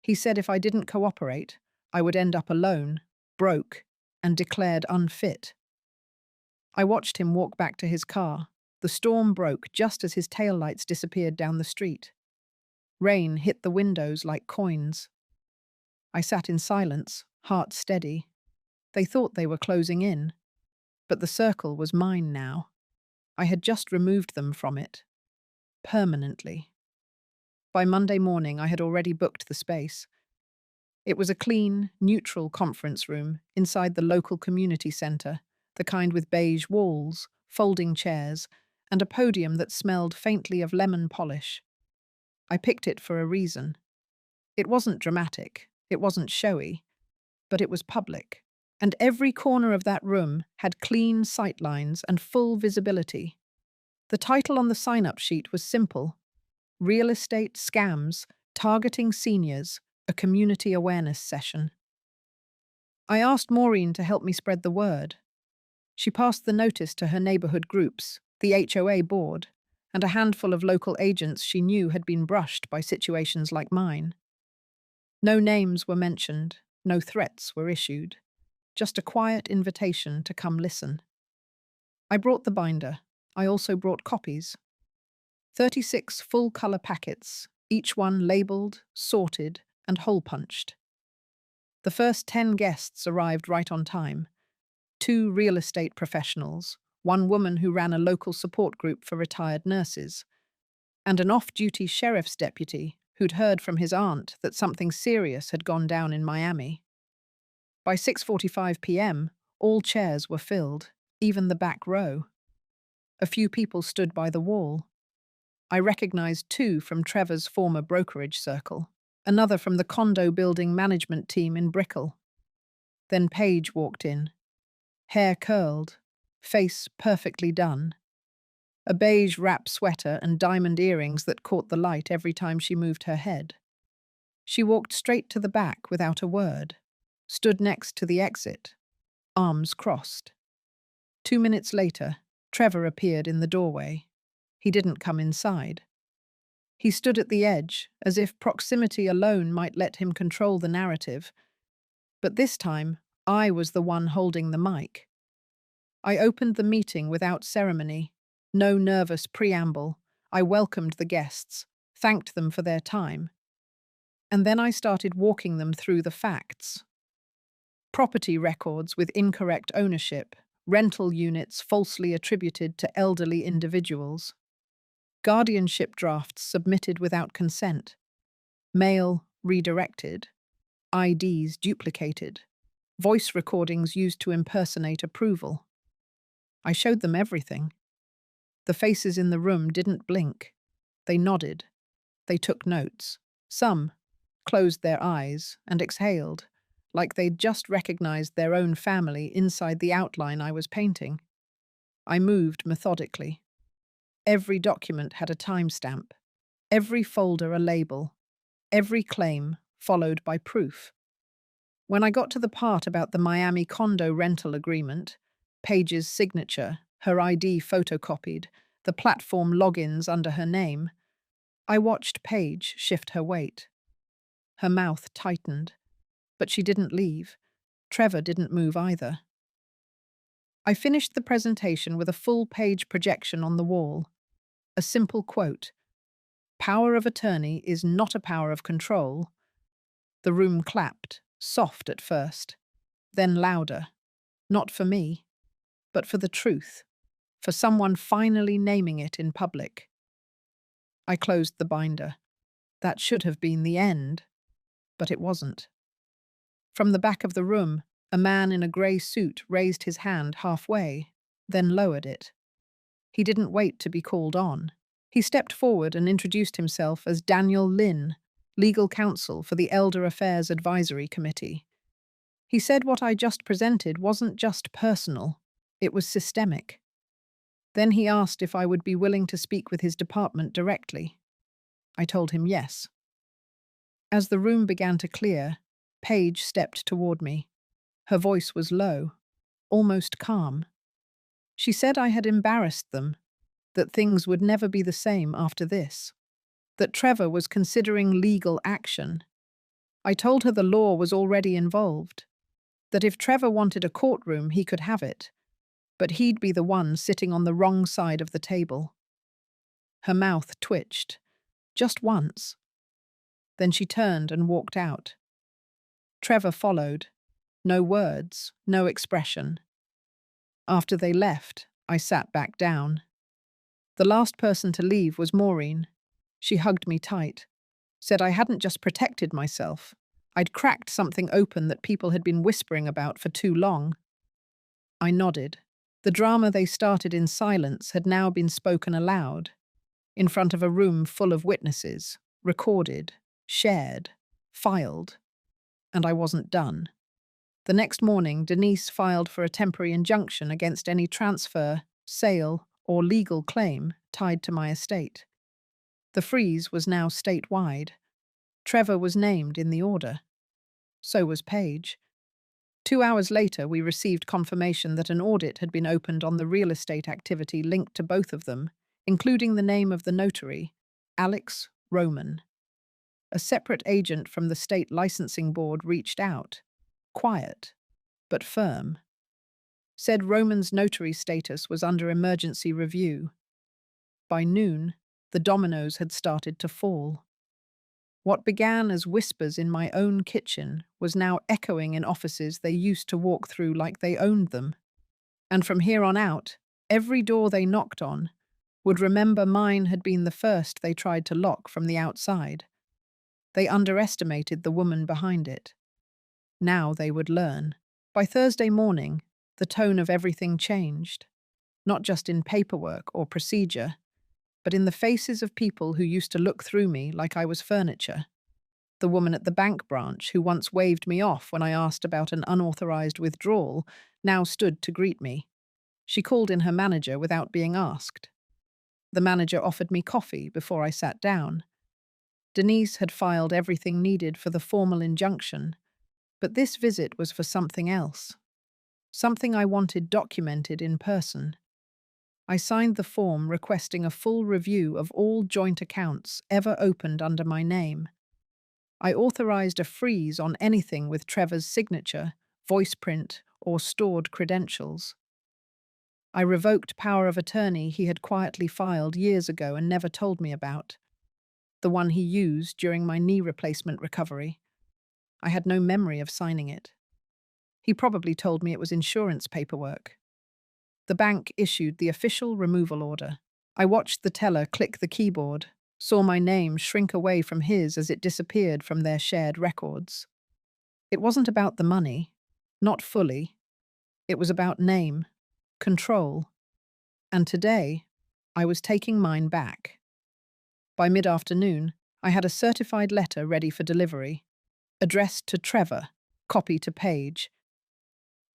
He said if I didn't cooperate, I would end up alone, broke, and declared unfit. I watched him walk back to his car. The storm broke just as his taillights disappeared down the street. Rain hit the windows like coins. I sat in silence, heart steady. They thought they were closing in, but the circle was mine now. I had just removed them from it. Permanently. By Monday morning, I had already booked the space. It was a clean, neutral conference room inside the local community centre, the kind with beige walls, folding chairs, and a podium that smelled faintly of lemon polish. I picked it for a reason. It wasn't dramatic, it wasn't showy, but it was public. And every corner of that room had clean sightlines and full visibility. The title on the sign-up sheet was simple: Real Estate Scams Targeting Seniors, a Community Awareness Session. I asked Maureen to help me spread the word. She passed the notice to her neighbourhood groups, the HOA board, and a handful of local agents she knew had been brushed by situations like mine. No names were mentioned, no threats were issued, just a quiet invitation to come listen. I brought the binder. I also brought copies. 36 full-colour packets, each one labelled, sorted, and hole-punched. The first 10 guests arrived right on time. 2 real estate professionals, 1 woman who ran a local support group for retired nurses, and an off-duty sheriff's deputy who'd heard from his aunt that something serious had gone down in Miami. By 6:45 p.m., all chairs were filled, even the back row. A few people stood by the wall. I recognized 2 from Trevor's former brokerage circle, another from the condo building management team in Brickell. Then Paige walked in. Hair curled, face perfectly done. A beige wrap sweater and diamond earrings that caught the light every time she moved her head. She walked straight to the back without a word, stood next to the exit, arms crossed. 2 minutes later, Trevor appeared in the doorway. He didn't come inside. He stood at the edge, as if proximity alone might let him control the narrative. But this time, I was the one holding the mic. I opened the meeting without ceremony, no nervous preamble. I welcomed the guests, thanked them for their time, and then I started walking them through the facts. Property records with incorrect ownership, rental units falsely attributed to elderly individuals, guardianship drafts submitted without consent, mail redirected, IDs duplicated, voice recordings used to impersonate approval. I showed them everything. The faces in the room didn't blink. They nodded. They took notes. Some closed their eyes and exhaled, like they'd just recognized their own family inside the outline I was painting. I moved methodically. Every document had a timestamp, every folder a label, every claim followed by proof. When I got to the part about the Miami condo rental agreement, Paige's signature, her ID photocopied, the platform logins under her name, I watched Paige shift her weight. Her mouth tightened, but she didn't leave. Trevor didn't move either. I finished the presentation with a full-page projection on the wall. A simple quote: "Power of attorney is not a power of control." The room clapped, soft at first, then louder. Not for me, but for the truth, for someone finally naming it in public. I closed the binder. That should have been the end, but it wasn't. From the back of the room, a man in a grey suit raised his hand halfway, then lowered it. He didn't wait to be called on. He stepped forward and introduced himself as Daniel Lynn, legal counsel for the Elder Affairs Advisory Committee. He said what I just presented wasn't just personal, it was systemic. Then he asked if I would be willing to speak with his department directly. I told him yes. As the room began to clear, Paige stepped toward me. Her voice was low, almost calm. She said I had embarrassed them, that things would never be the same after this, that Trevor was considering legal action. I told her the law was already involved, that if Trevor wanted a courtroom, he could have it, but he'd be the one sitting on the wrong side of the table. Her mouth twitched, just once. Then she turned and walked out. Trevor followed. No words, no expression. After they left, I sat back down. The last person to leave was Maureen. She hugged me tight, said I hadn't just protected myself. I'd cracked something open that people had been whispering about for too long. I nodded. The drama they started in silence had now been spoken aloud, in front of a room full of witnesses, recorded, shared, filed. And I wasn't done. The next morning, Denise filed for a temporary injunction against any transfer, sale, or legal claim tied to my estate. The freeze was now statewide. Trevor was named in the order. So was Paige. 2 hours later, we received confirmation that an audit had been opened on the real estate activity linked to both of them, including the name of the notary, Alex Roman. A separate agent from the state licensing board reached out, quiet, but firm. Said Roman's notary status was under emergency review. By noon, the dominoes had started to fall. What began as whispers in my own kitchen was now echoing in offices they used to walk through like they owned them. And from here on out, every door they knocked on would remember mine had been the first they tried to lock from the outside. They underestimated the woman behind it. Now they would learn. By Thursday morning, the tone of everything changed, not just in paperwork or procedure, but in the faces of people who used to look through me like I was furniture. The woman at the bank branch who once waved me off when I asked about an unauthorized withdrawal now stood to greet me. She called in her manager without being asked. The manager offered me coffee before I sat down. Denise had filed everything needed for the formal injunction, but this visit was for something else. Something I wanted documented in person. I signed the form requesting a full review of all joint accounts ever opened under my name. I authorized a freeze on anything with Trevor's signature voice print, or stored credentials. I revoked power of attorney he had quietly filed years ago and never told me about, the one he used during my knee replacement recovery. I had no memory of signing it. He probably told me it was insurance paperwork. The bank issued the official removal order. I watched the teller click the keyboard, saw my name shrink away from his as it disappeared from their shared records. It wasn't about the money, not fully. It was about name, control, and today I was taking mine back. By mid-afternoon, I had a certified letter ready for delivery, addressed to Trevor, copy to Paige.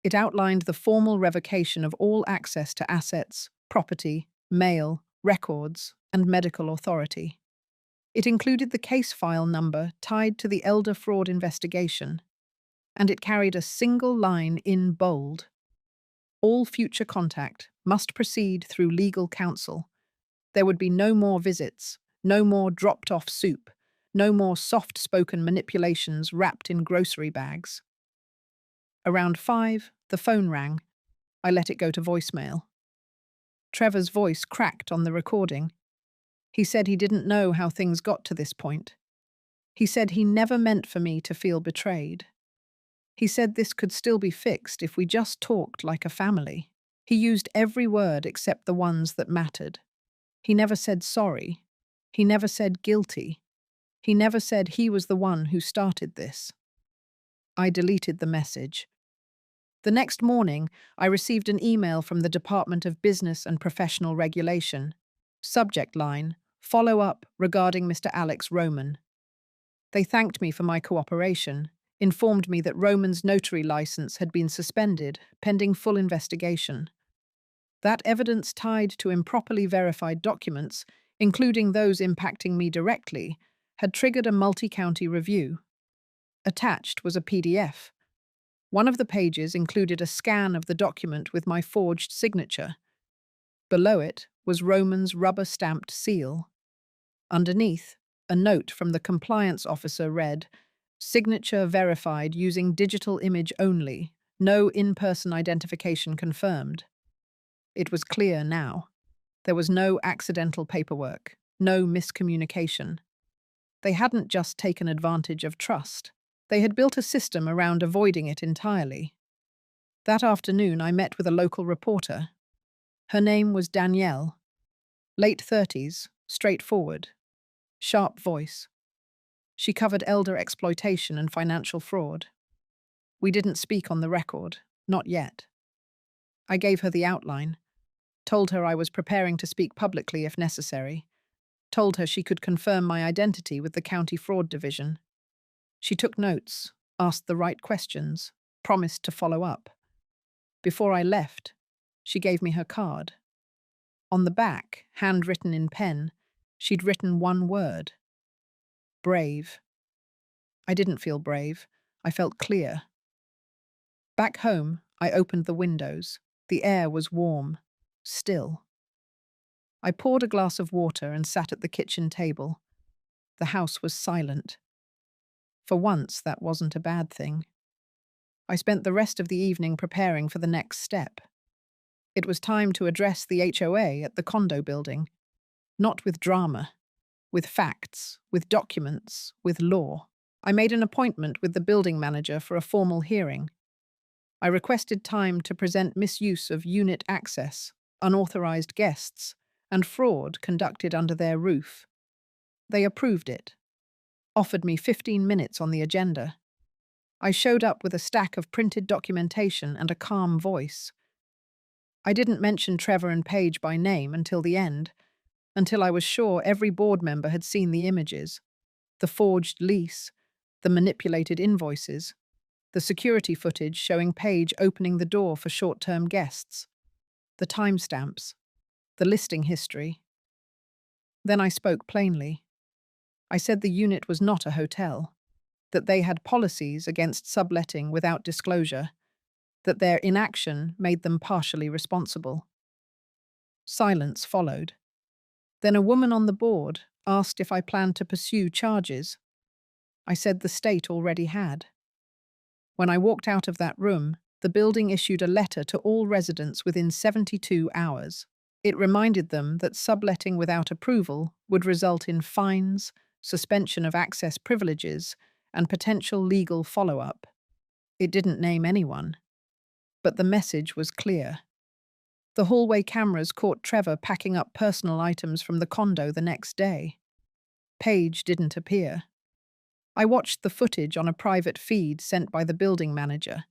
It outlined the formal revocation of all access to assets, property, mail, records, and medical authority. It included the case file number tied to the elder fraud investigation, and it carried a single line in bold. All future contact must proceed through legal counsel. There would be no more visits, no more dropped-off soup, no more soft-spoken manipulations wrapped in grocery bags. Around 5, the phone rang. I let it go to voicemail. Trevor's voice cracked on the recording. He said he didn't know how things got to this point. He said he never meant for me to feel betrayed. He said this could still be fixed if we just talked like a family. He used every word except the ones that mattered. He never said sorry. He never said guilty. He never said he was the one who started this. I deleted the message. The next morning, I received an email from the Department of Business and Professional Regulation. Subject line, follow-up regarding Mr. Alex Roman. They thanked me for my cooperation, informed me that Roman's notary license had been suspended, pending full investigation. That evidence tied to improperly verified documents, including those impacting me directly, had triggered a multi-county review. Attached was a PDF. One of the pages included a scan of the document with my forged signature. Below it was Roman's rubber-stamped seal. Underneath, a note from the compliance officer read, "Signature verified using digital image only. No in-person identification confirmed." It was clear now. There was no accidental paperwork, no miscommunication. They hadn't just taken advantage of trust. They had built a system around avoiding it entirely. That afternoon, I met with a local reporter. Her name was Danielle. Late 30s, straightforward, sharp voice. She covered elder exploitation and financial fraud. We didn't speak on the record, not yet. I gave her the outline, told her I was preparing to speak publicly if necessary, told her she could confirm my identity with the County Fraud Division. She took notes, asked the right questions, promised to follow up. Before I left, she gave me her card. On the back, handwritten in pen, she'd written one word: brave. I didn't feel brave. I felt clear. Back home, I opened the windows. The air was warm, still. I poured a glass of water and sat at the kitchen table. The house was silent. For once, that wasn't a bad thing. I spent the rest of the evening preparing for the next step. It was time to address the HOA at the condo building. Not with drama, with facts, with documents, with law. I made an appointment with the building manager for a formal hearing. I requested time to present misuse of unit access, unauthorized guests, and fraud conducted under their roof. They approved it, offered me 15 minutes on the agenda. I showed up with a stack of printed documentation and a calm voice. I didn't mention Trevor and Paige by name until the end, until I was sure every board member had seen the images, the forged lease, the manipulated invoices, the security footage showing Paige opening the door for short-term guests, the timestamps, the listing history. Then I spoke plainly. I said the unit was not a hotel, that they had policies against subletting without disclosure, that their inaction made them partially responsible. Silence followed. Then a woman on the board asked if I planned to pursue charges. I said the state already had. When I walked out of that room, the building issued a letter to all residents within 72 hours. It reminded them that subletting without approval would result in fines, suspension of access privileges, and potential legal follow-up. It didn't name anyone, but the message was clear. The hallway cameras caught Trevor packing up personal items from the condo the next day. Paige didn't appear. I watched the footage on a private feed sent by the building manager.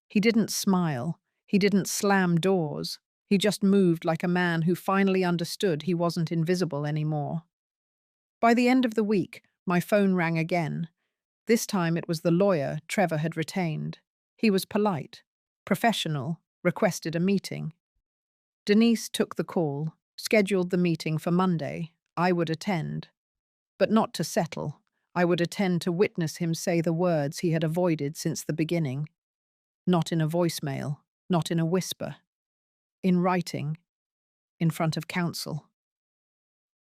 He didn't smile. He didn't slam doors. He just moved like a man who finally understood he wasn't invisible anymore. By the end of the week, my phone rang again. This time it was the lawyer Trevor had retained. He was polite, professional, requested a meeting. Denise took the call, scheduled the meeting for Monday. I would attend. But not to settle. I would attend to witness him say the words he had avoided since the beginning. Not in a voicemail, not in a whisper. In writing, in front of counsel.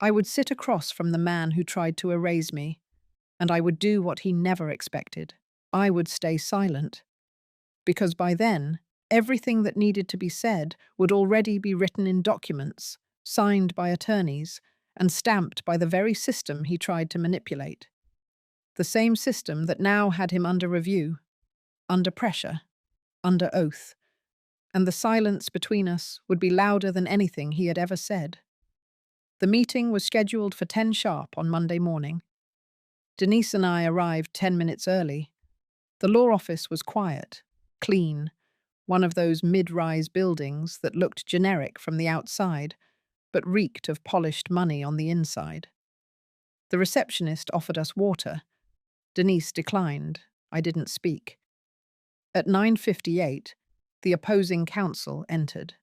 I would sit across from the man who tried to erase me, and I would do what he never expected. I would stay silent. Because by then, everything that needed to be said would already be written in documents, signed by attorneys, and stamped by the very system he tried to manipulate. The same system that now had him under review, under pressure, under oath, and the silence between us would be louder than anything he had ever said. The meeting was scheduled for 10 sharp on Monday morning. Denise and I arrived 10 minutes early. The law office was quiet, clean, one of those mid-rise buildings that looked generic from the outside, but reeked of polished money on the inside. The receptionist offered us water. Denise declined. I didn't speak. At 9:58, the opposing counsel entered.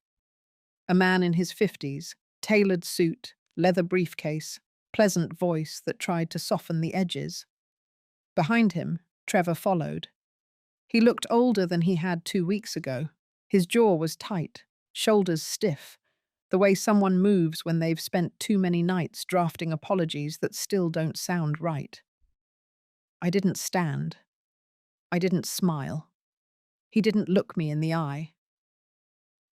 A man in his 50s, tailored suit, leather briefcase, pleasant voice that tried to soften the edges. Behind him, Trevor followed. He looked older than he had 2 weeks ago. His jaw was tight, shoulders stiff, the way someone moves when they've spent too many nights drafting apologies that still don't sound right. I didn't stand. I didn't smile. He didn't look me in the eye.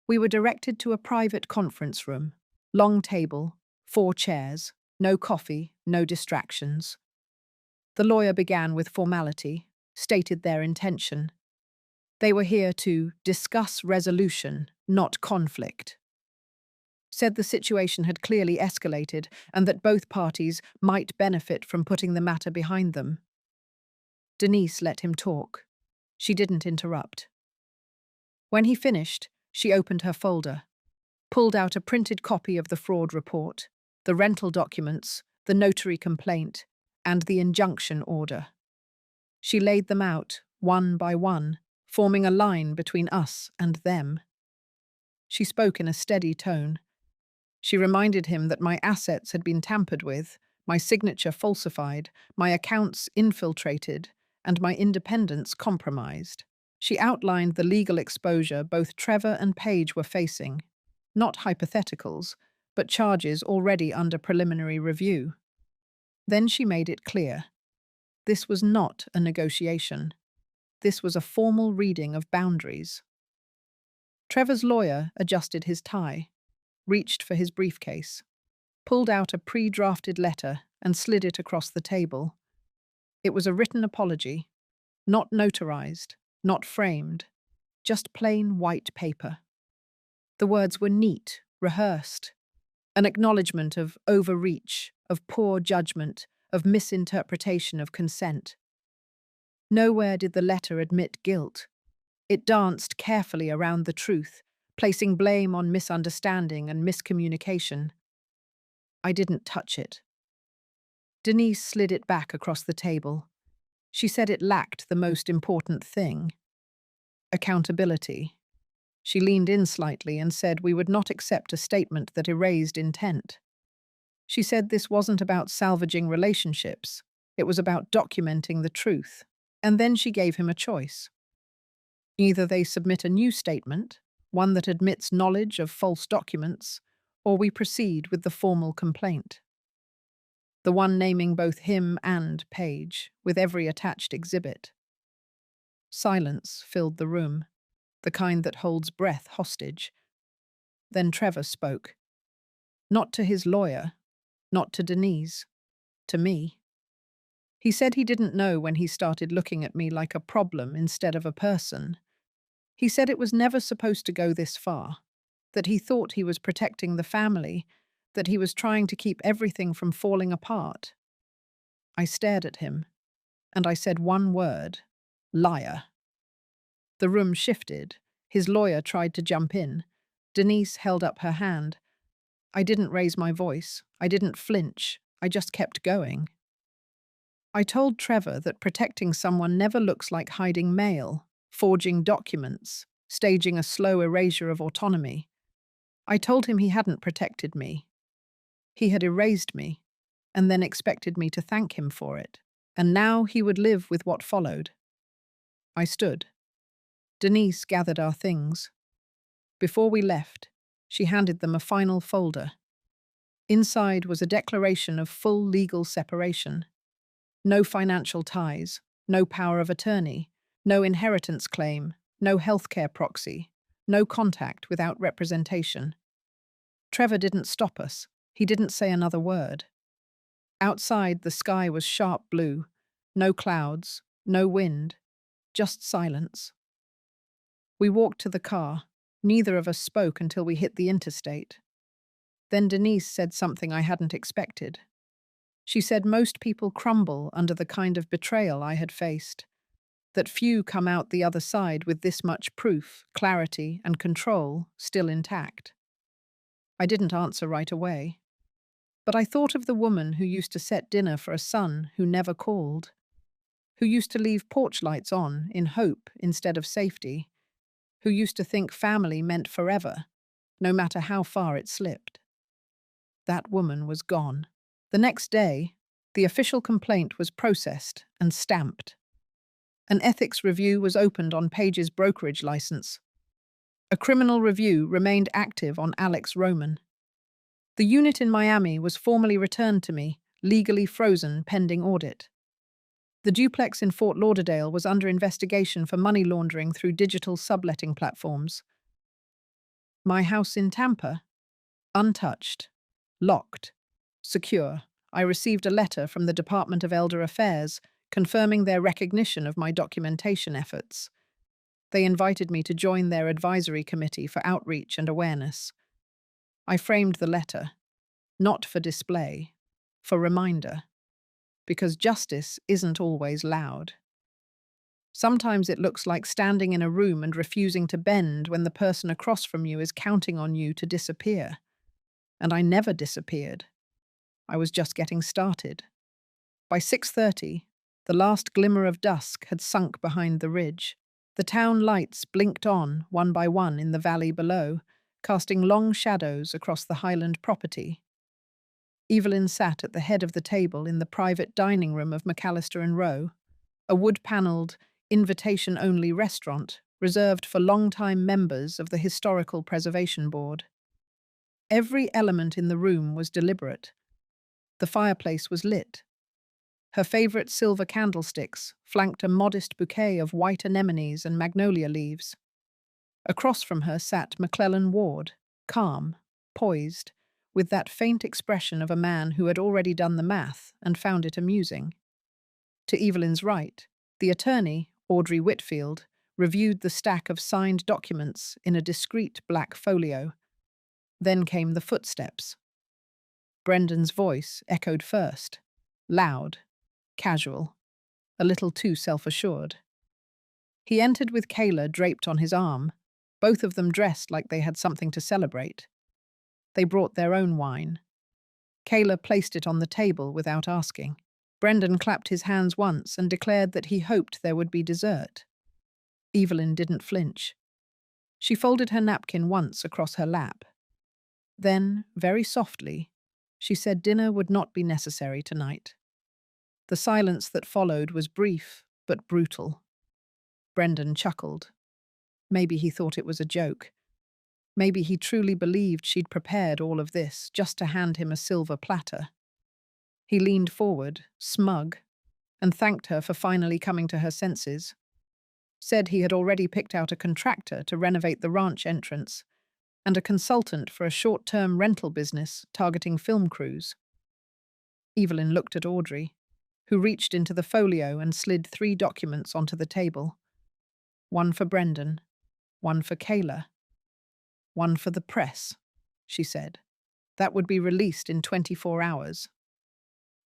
We were directed to a private conference room. Long table, 4 chairs, no coffee, no distractions. The lawyer began with formality, stated their intention. They were here to discuss resolution, not conflict. Said the situation had clearly escalated and that both parties might benefit from putting the matter behind them. Denise let him talk. She didn't interrupt. When he finished, she opened her folder, pulled out a printed copy of the fraud report, the rental documents, the notary complaint, and the injunction order. She laid them out, one by one, forming a line between us and them. She spoke in a steady tone. She reminded him that my assets had been tampered with, my signature falsified, my accounts infiltrated, and my independence compromised. She outlined the legal exposure both Trevor and Paige were facing, not hypotheticals, but charges already under preliminary review. Then she made it clear. This was not a negotiation. This was a formal reading of boundaries. Trevor's lawyer adjusted his tie, reached for his briefcase, pulled out a pre-drafted letter and slid it across the table. It was a written apology, not notarized, not framed, just plain white paper. The words were neat, rehearsed, an acknowledgement of overreach, of poor judgment, of misinterpretation of consent. Nowhere did the letter admit guilt. It danced carefully around the truth, placing blame on misunderstanding and miscommunication. I didn't touch it. Denise slid it back across the table. She said it lacked the most important thing: accountability. She leaned in slightly and said we would not accept a statement that erased intent. She said this wasn't about salvaging relationships, it was about documenting the truth. And then she gave him a choice. Either they submit a new statement, one that admits knowledge of false documents, or we proceed with the formal complaint. The one naming both him and Paige, with every attached exhibit. Silence filled the room, the kind that holds breath hostage. Then Trevor spoke. Not to his lawyer, not to Denise, to me. He said he didn't know when he started looking at me like a problem instead of a person. He said it was never supposed to go this far, that he thought he was protecting the family, that he was trying to keep everything from falling apart. I stared at him, and I said one word: liar. The room shifted. His lawyer tried to jump in. Denise held up her hand. I didn't raise my voice. I didn't flinch. I just kept going. I told Trevor that protecting someone never looks like hiding mail, forging documents, staging a slow erasure of autonomy. I told him he hadn't protected me. He had erased me, and then expected me to thank him for it. And now he would live with what followed. I stood. Denise gathered our things. Before we left, she handed them a final folder. Inside was a declaration of full legal separation. No financial ties, no power of attorney, no inheritance claim, no healthcare proxy, no contact without representation. Trevor didn't stop us. He didn't say another word. Outside, the sky was sharp blue. No clouds, no wind, just silence. We walked to the car. Neither of us spoke until we hit the interstate. Then Denise said something I hadn't expected. She said most people crumble under the kind of betrayal I had faced, that few come out the other side with this much proof, clarity, and control still intact. I didn't answer right away. But I thought of the woman who used to set dinner for a son who never called, who used to leave porch lights on in hope instead of safety, who used to think family meant forever, no matter how far it slipped. That woman was gone. The next day, the official complaint was processed and stamped. An ethics review was opened on Page's brokerage license. A criminal review remained active on Alex Roman. The unit in Miami was formally returned to me, legally frozen pending audit. The duplex in Fort Lauderdale was under investigation for money laundering through digital subletting platforms. My house in Tampa? Untouched, locked, secure. I received a letter from the Department of Elder Affairs confirming their recognition of my documentation efforts. They invited me to join their advisory committee for outreach and awareness. I framed the letter, not for display, for reminder, because justice isn't always loud. Sometimes it looks like standing in a room and refusing to bend when the person across from you is counting on you to disappear. And I never disappeared. I was just getting started. By 6:30, the last glimmer of dusk had sunk behind the ridge. The town lights blinked on, one by one, in the valley below, casting long shadows across the highland property. Evelyn sat at the head of the table in the private dining room of McAllister and Rowe, a wood-panelled, invitation-only restaurant reserved for long-time members of the Historical Preservation Board. Every element in the room was deliberate. The fireplace was lit. Her favourite silver candlesticks flanked a modest bouquet of white anemones and magnolia leaves. Across from her sat McClellan Ward, calm, poised, with that faint expression of a man who had already done the math and found it amusing. To Evelyn's right, the attorney, Audrey Whitfield, reviewed the stack of signed documents in a discreet black folio. Then came the footsteps. Brendan's voice echoed first, loud, casual, a little too self-assured. He entered with Kayla draped on his arm, both of them dressed like they had something to celebrate. They brought their own wine. Kayla placed it on the table without asking. Brendan clapped his hands once and declared that he hoped there would be dessert. Evelyn didn't flinch. She folded her napkin once across her lap. Then, very softly, she said dinner would not be necessary tonight. The silence that followed was brief, but brutal. Brendan chuckled. Maybe he thought it was a joke. Maybe he truly believed she'd prepared all of this just to hand him a silver platter. He leaned forward, smug, and thanked her for finally coming to her senses. said he had already picked out a contractor to renovate the ranch entrance and a consultant for a short-term rental business targeting film crews. Evelyn looked at Audrey, who reached into the folio and slid 3 documents onto the table. One for Brendan, one for Kayla, one for the press, she said. That would be released in 24 hours.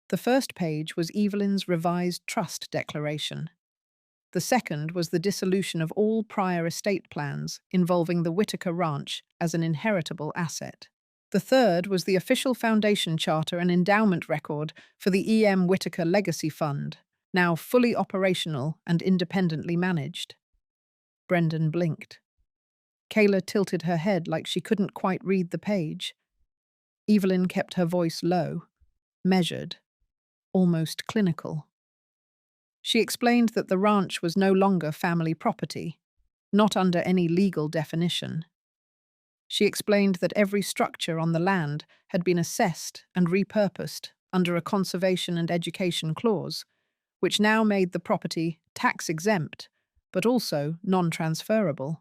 The first page was Evelyn's revised trust declaration. The second was the dissolution of all prior estate plans involving the Whitaker Ranch as an inheritable asset. The third was the official foundation charter and endowment record for the E.M. Whitaker Legacy Fund, now fully operational and independently managed. Brendan blinked. Kayla tilted her head like she couldn't quite read the page. Evelyn kept her voice low, measured, almost clinical. She explained that the ranch was no longer family property, not under any legal definition. She explained that every structure on the land had been assessed and repurposed under a conservation and education clause, which now made the property tax-exempt, but also non-transferable.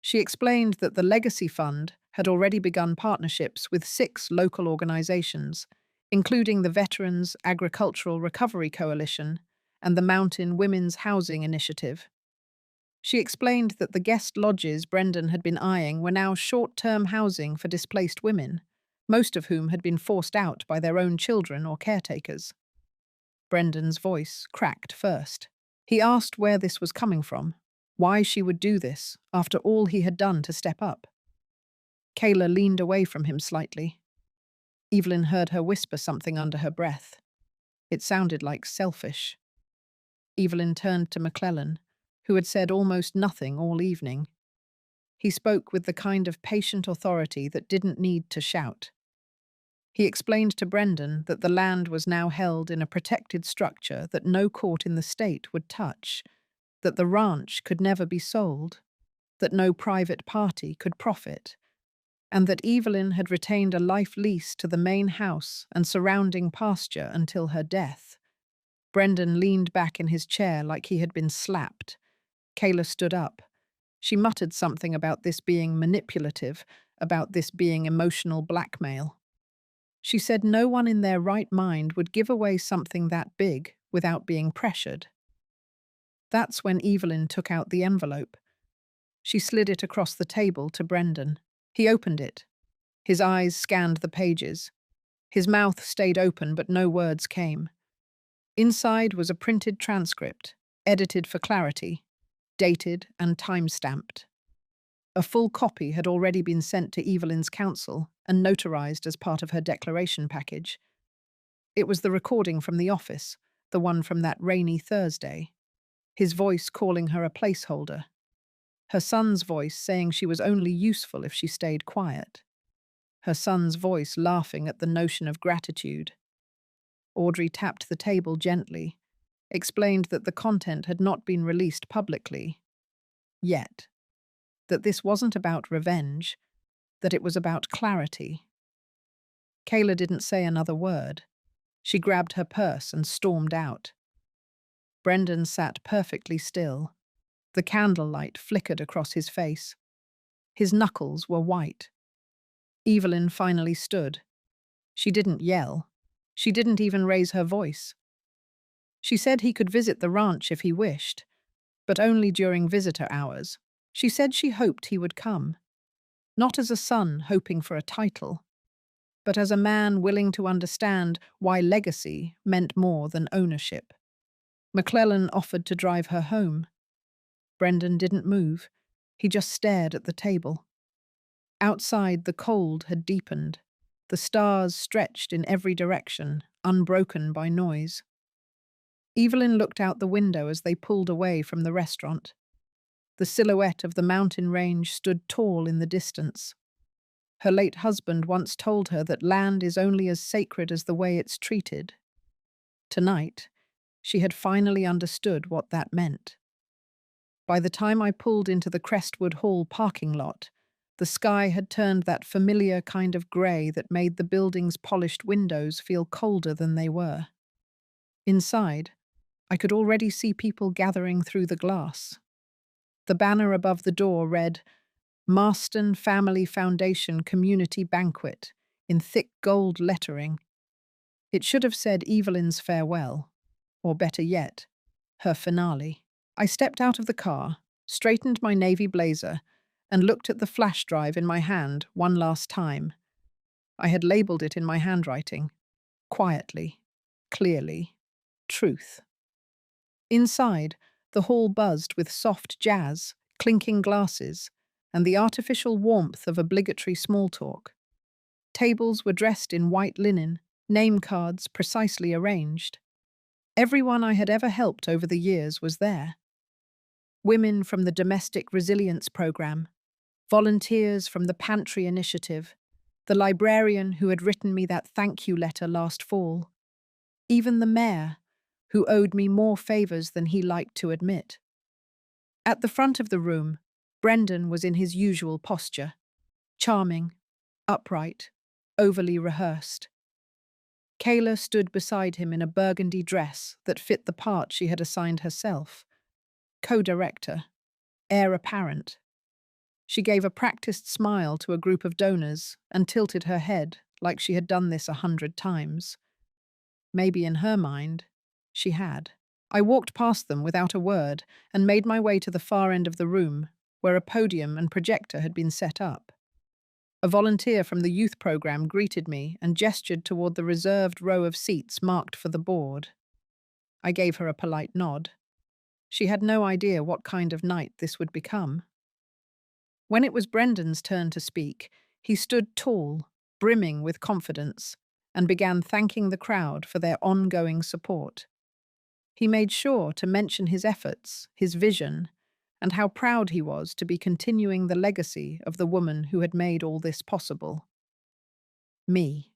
She explained that the Legacy Fund had already begun partnerships with 6 local organizations, including the Veterans Agricultural Recovery Coalition and the Mountain Women's Housing Initiative. She explained that the guest lodges Brendan had been eyeing were now short-term housing for displaced women, most of whom had been forced out by their own children or caretakers. Brendan's voice cracked first. He asked where this was coming from, why she would do this after all he had done to step up. Kayla leaned away from him slightly. Evelyn heard her whisper something under her breath. It sounded like selfish. Evelyn turned to McClellan, who had said almost nothing all evening. He spoke with the kind of patient authority that didn't need to shout. He explained to Brendan that the land was now held in a protected structure that no court in the state would touch, that the ranch could never be sold, that no private party could profit, and that Evelyn had retained a life lease to the main house and surrounding pasture until her death. Brendan leaned back in his chair like he had been slapped. Kayla stood up. She muttered something about this being manipulative, about this being emotional blackmail. She said no one in their right mind would give away something that big without being pressured. That's when Evelyn took out the envelope. She slid it across the table to Brendan. He opened it. His eyes scanned the pages. His mouth stayed open, but no words came. Inside was a printed transcript, edited for clarity, dated and time-stamped. A full copy had already been sent to Evelyn's counsel and notarized as part of her declaration package. It was the recording from the office, the one from that rainy Thursday. His voice calling her a placeholder. Her son's voice saying she was only useful if she stayed quiet. Her son's voice laughing at the notion of gratitude. Audrey tapped the table gently, explained that the content had not been released publicly. Yet. That this wasn't about revenge, that it was about clarity. Kayla didn't say another word. She grabbed her purse and stormed out. Brendan sat perfectly still. The candlelight flickered across his face. His knuckles were white. Evelyn finally stood. She didn't yell. She didn't even raise her voice. She said he could visit the ranch if he wished, but only during visitor hours. She said she hoped he would come, not as a son hoping for a title, but as a man willing to understand why legacy meant more than ownership. McClellan offered to drive her home. Brendan didn't move. He just stared at the table. Outside, the cold had deepened. The stars stretched in every direction, unbroken by noise. Evelyn looked out the window as they pulled away from the restaurant. The silhouette of the mountain range stood tall in the distance. Her late husband once told her that land is only as sacred as the way it's treated. Tonight, she had finally understood what that meant. By the time I pulled into the Crestwood Hall parking lot, the sky had turned that familiar kind of grey that made the building's polished windows feel colder than they were. Inside, I could already see people gathering through the glass. The banner above the door read, Marston Family Foundation Community Banquet, in thick gold lettering. It should have said Evelyn's farewell, or better yet, her finale. I stepped out of the car, straightened my navy blazer, and looked at the flash drive in my hand one last time. I had labeled it in my handwriting. Quietly, clearly, truth. Inside, the hall buzzed with soft jazz, clinking glasses, and the artificial warmth of obligatory small talk. Tables were dressed in white linen, name cards precisely arranged. Everyone I had ever helped over the years was there. Women from the Domestic Resilience Program, volunteers from the Pantry Initiative, the librarian who had written me that thank you letter last fall, even the mayor, who owed me more favours than he liked to admit. At the front of the room, Brendan was in his usual posture, charming, upright, overly rehearsed. Kayla stood beside him in a burgundy dress that fit the part she had assigned herself. Co-director, heir apparent. She gave a practiced smile to a group of donors and tilted her head like she had done this 100 times. Maybe in her mind, she had. I walked past them without a word and made my way to the far end of the room, where a podium and projector had been set up. A volunteer from the youth program greeted me and gestured toward the reserved row of seats marked for the board. I gave her a polite nod. She had no idea what kind of night this would become. When it was Brendan's turn to speak, he stood tall, brimming with confidence, and began thanking the crowd for their ongoing support. He made sure to mention his efforts, his vision, and how proud he was to be continuing the legacy of the woman who had made all this possible. Me.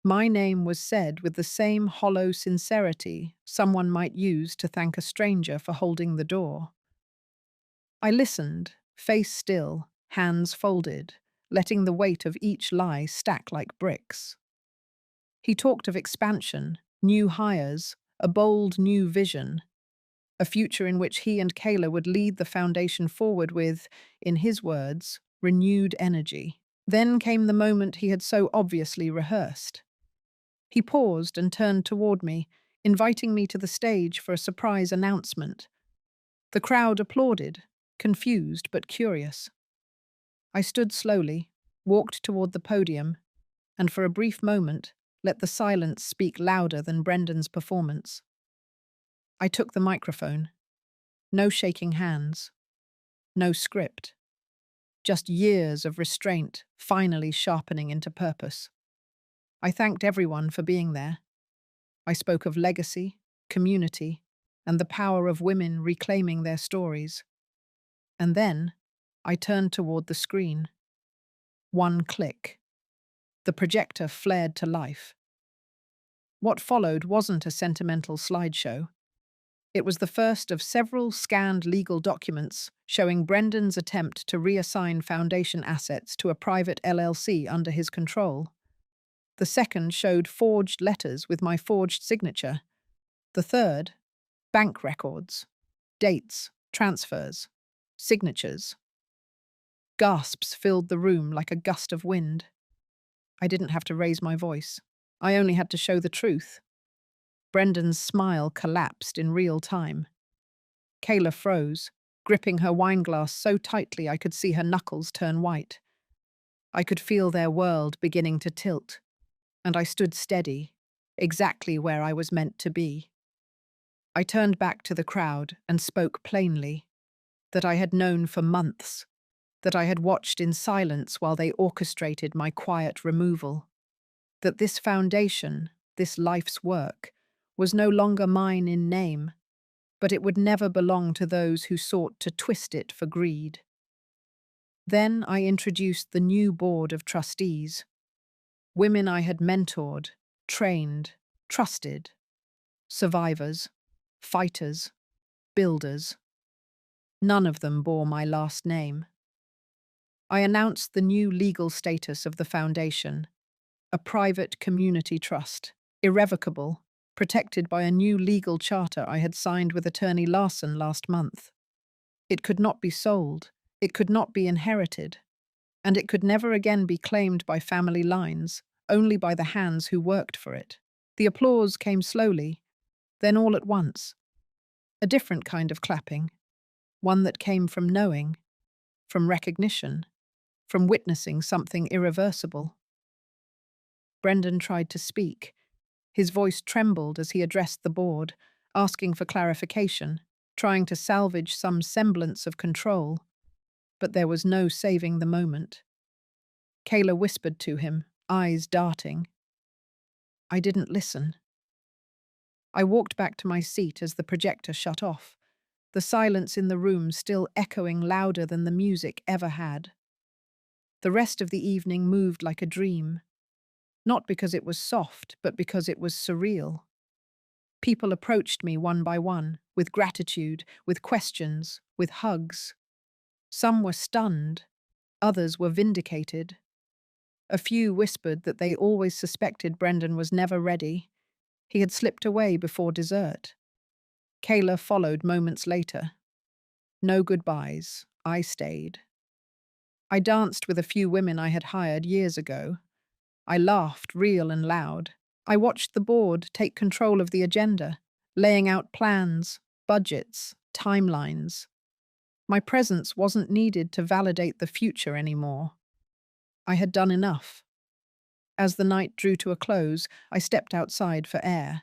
My name was said with the same hollow sincerity someone might use to thank a stranger for holding the door. I listened, face still, hands folded, letting the weight of each lie stack like bricks. He talked of expansion, new hires, a bold new vision, a future in which he and Kayla would lead the foundation forward with, in his words, renewed energy. Then came the moment he had so obviously rehearsed. He paused and turned toward me, inviting me to the stage for a surprise announcement. The crowd applauded, confused but curious. I stood slowly, walked toward the podium, and for a brief moment let the silence speak louder than Brendan's performance. I took the microphone. No shaking hands. No script. Just years of restraint finally sharpening into purpose. I thanked everyone for being there. I spoke of legacy, community, and the power of women reclaiming their stories. And then I turned toward the screen. One click. The projector flared to life. What followed wasn't a sentimental slideshow. It was the first of several scanned legal documents showing Brendan's attempt to reassign foundation assets to a private LLC under his control. The second showed forged letters with my forged signature. The third, bank records, dates, transfers, signatures. Gasps filled the room like a gust of wind. I didn't have to raise my voice. I only had to show the truth. Brendan's smile collapsed in real time. Kayla froze, gripping her wineglass so tightly I could see her knuckles turn white. I could feel their world beginning to tilt, and I stood steady, exactly where I was meant to be. I turned back to the crowd and spoke plainly, that I had known for months, that I had watched in silence while they orchestrated my quiet removal, that this foundation, this life's work, was no longer mine in name, but it would never belong to those who sought to twist it for greed. Then I introduced the new board of trustees, women I had mentored, trained, trusted, survivors, fighters, builders. None of them bore my last name. I announced the new legal status of the foundation, a private community trust, irrevocable, protected by a new legal charter I had signed with attorney Larson last month. It could not be sold, it could not be inherited, and it could never again be claimed by family lines, only by the hands who worked for it. The applause came slowly, then all at once. A different kind of clapping, one that came from knowing, from recognition, from witnessing something irreversible. Brendan tried to speak. His voice trembled as he addressed the board, asking for clarification, trying to salvage some semblance of control. But there was no saving the moment. Kayla whispered to him, eyes darting. I didn't listen. I walked back to my seat as the projector shut off, the silence in the room still echoing louder than the music ever had. The rest of the evening moved like a dream, not because it was soft, but because it was surreal. People approached me one by one, with gratitude, with questions, with hugs. Some were stunned, others were vindicated. A few whispered that they always suspected Brendan was never ready. He had slipped away before dessert. Kayla followed moments later. No goodbyes. I stayed. I danced with a few women I had hired years ago. I laughed real and loud. I watched the board take control of the agenda, laying out plans, budgets, timelines. My presence wasn't needed to validate the future anymore. I had done enough. As the night drew to a close, I stepped outside for air.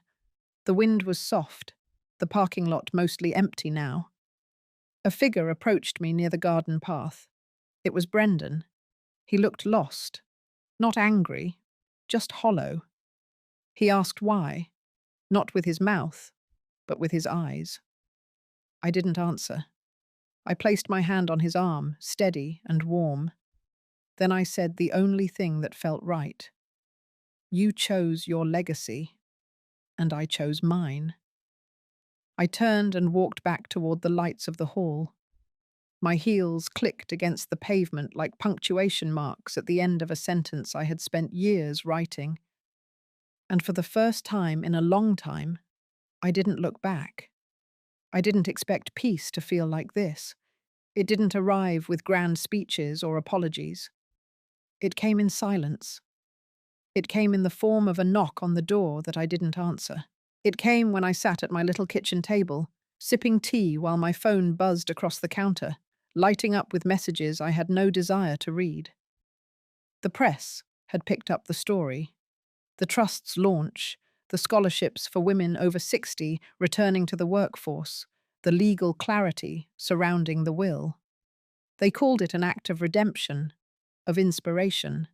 The wind was soft, the parking lot mostly empty now. A figure approached me near the garden path. It was Brendan. He looked lost, not angry, just hollow. He asked why, not with his mouth, but with his eyes. I didn't answer. I placed my hand on his arm, steady and warm. Then I said the only thing that felt right. You chose your legacy, and I chose mine. I turned and walked back toward the lights of the hall. My heels clicked against the pavement like punctuation marks at the end of a sentence I had spent years writing. And for the first time in a long time, I didn't look back. I didn't expect peace to feel like this. It didn't arrive with grand speeches or apologies. It came in silence. It came in the form of a knock on the door that I didn't answer. It came when I sat at my little kitchen table, sipping tea while my phone buzzed across the counter, lighting up with messages I had no desire to read. The press had picked up the story. The trust's launch, the scholarships for women over 60 returning to the workforce, the legal clarity surrounding the will. They called it an act of redemption, of inspiration.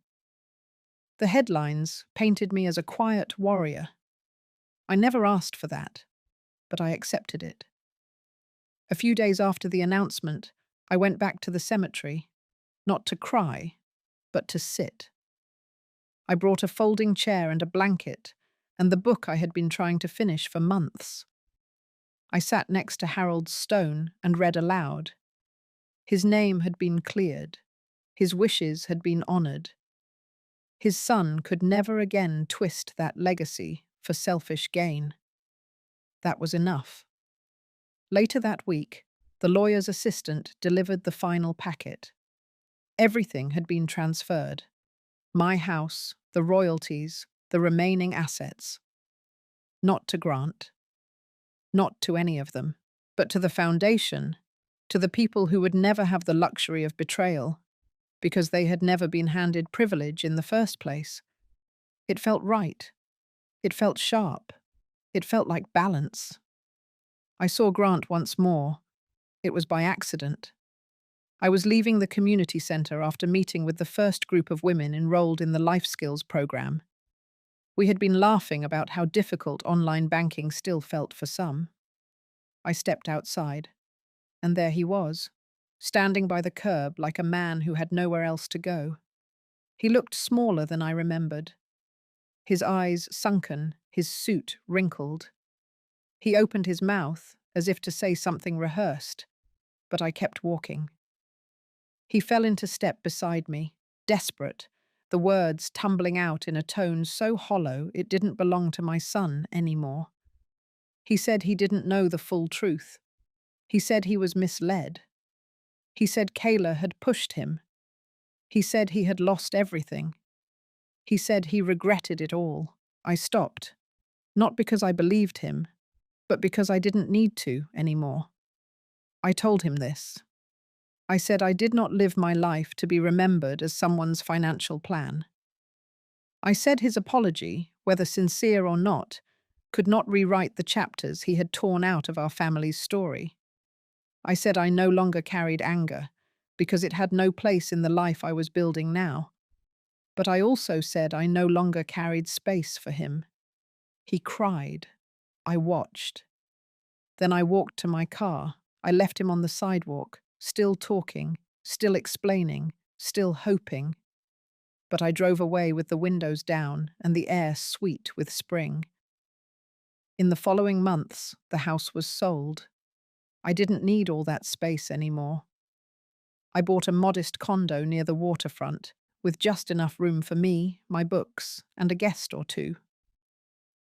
The headlines painted me as a quiet warrior. I never asked for that, but I accepted it. A few days after the announcement, I went back to the cemetery, not to cry, but to sit. I brought a folding chair and a blanket, and the book I had been trying to finish for months. I sat next to Harold's stone and read aloud. His name had been cleared. His wishes had been honored. His son could never again twist that legacy for selfish gain. That was enough. Later that week, the lawyer's assistant delivered the final packet. Everything had been transferred. My house, the royalties, the remaining assets. Not to Grant. Not to any of them, but to the foundation, to the people who would never have the luxury of betrayal, because they had never been handed privilege in the first place. It felt right. It felt sharp. It felt like balance. I saw Grant once more. It was by accident. I was leaving the community center after meeting with the first group of women enrolled in the life skills program. We had been laughing about how difficult online banking still felt for some. I stepped outside, and there he was, standing by the curb like a man who had nowhere else to go. He looked smaller than I remembered. His eyes sunken, his suit wrinkled. He opened his mouth as if to say something rehearsed, but I kept walking. He fell into step beside me, desperate, the words tumbling out in a tone so hollow it didn't belong to my son anymore. He said he didn't know the full truth. He said he was misled. He said Kayla had pushed him. He said he had lost everything. He said he regretted it all. I stopped, not because I believed him, but because I didn't need to anymore. I told him this. I said I did not live my life to be remembered as someone's financial plan. I said his apology, whether sincere or not, could not rewrite the chapters he had torn out of our family's story. I said I no longer carried anger, because it had no place in the life I was building now. But I also said I no longer carried space for him. He cried. I watched. Then I walked to my car. I left him on the sidewalk, still talking, still explaining, still hoping. But I drove away with the windows down and the air sweet with spring. In the following months, the house was sold. I didn't need all that space anymore. I bought a modest condo near the waterfront, with just enough room for me, my books, and a guest or two.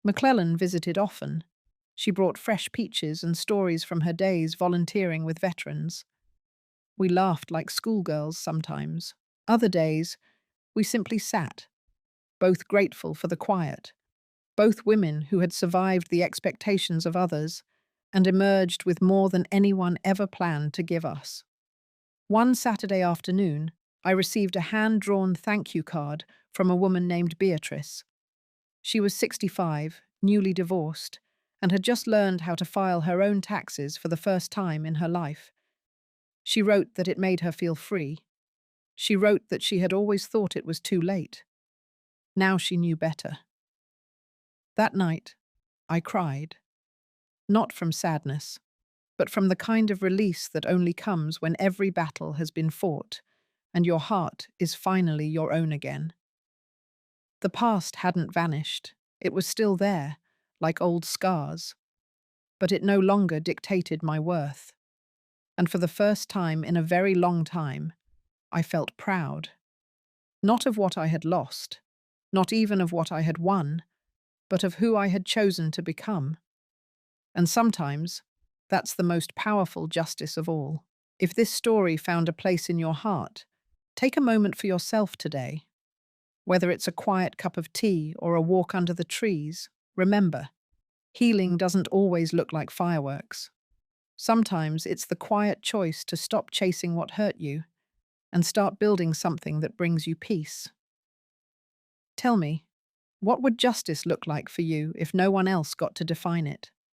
McClellan visited often. She brought fresh peaches and stories from her days volunteering with veterans. We laughed like schoolgirls sometimes. Other days, we simply sat, both grateful for the quiet, both women who had survived the expectations of others and emerged with more than anyone ever planned to give us. One Saturday afternoon, I received a hand-drawn thank you card from a woman named Beatrice. She was 65, newly divorced, and had just learned how to file her own taxes for the first time in her life. She wrote that it made her feel free. She wrote that she had always thought it was too late. Now she knew better. That night, I cried. Not from sadness, but from the kind of release that only comes when every battle has been fought and your heart is finally your own again. The past hadn't vanished. It was still there, like old scars. But it no longer dictated my worth. And for the first time in a very long time, I felt proud. Not of what I had lost, not even of what I had won, but of who I had chosen to become. And sometimes, that's the most powerful justice of all. If this story found a place in your heart, take a moment for yourself today. Whether it's a quiet cup of tea or a walk under the trees, remember, healing doesn't always look like fireworks. Sometimes it's the quiet choice to stop chasing what hurt you and start building something that brings you peace. Tell me, what would justice look like for you if no one else got to define it?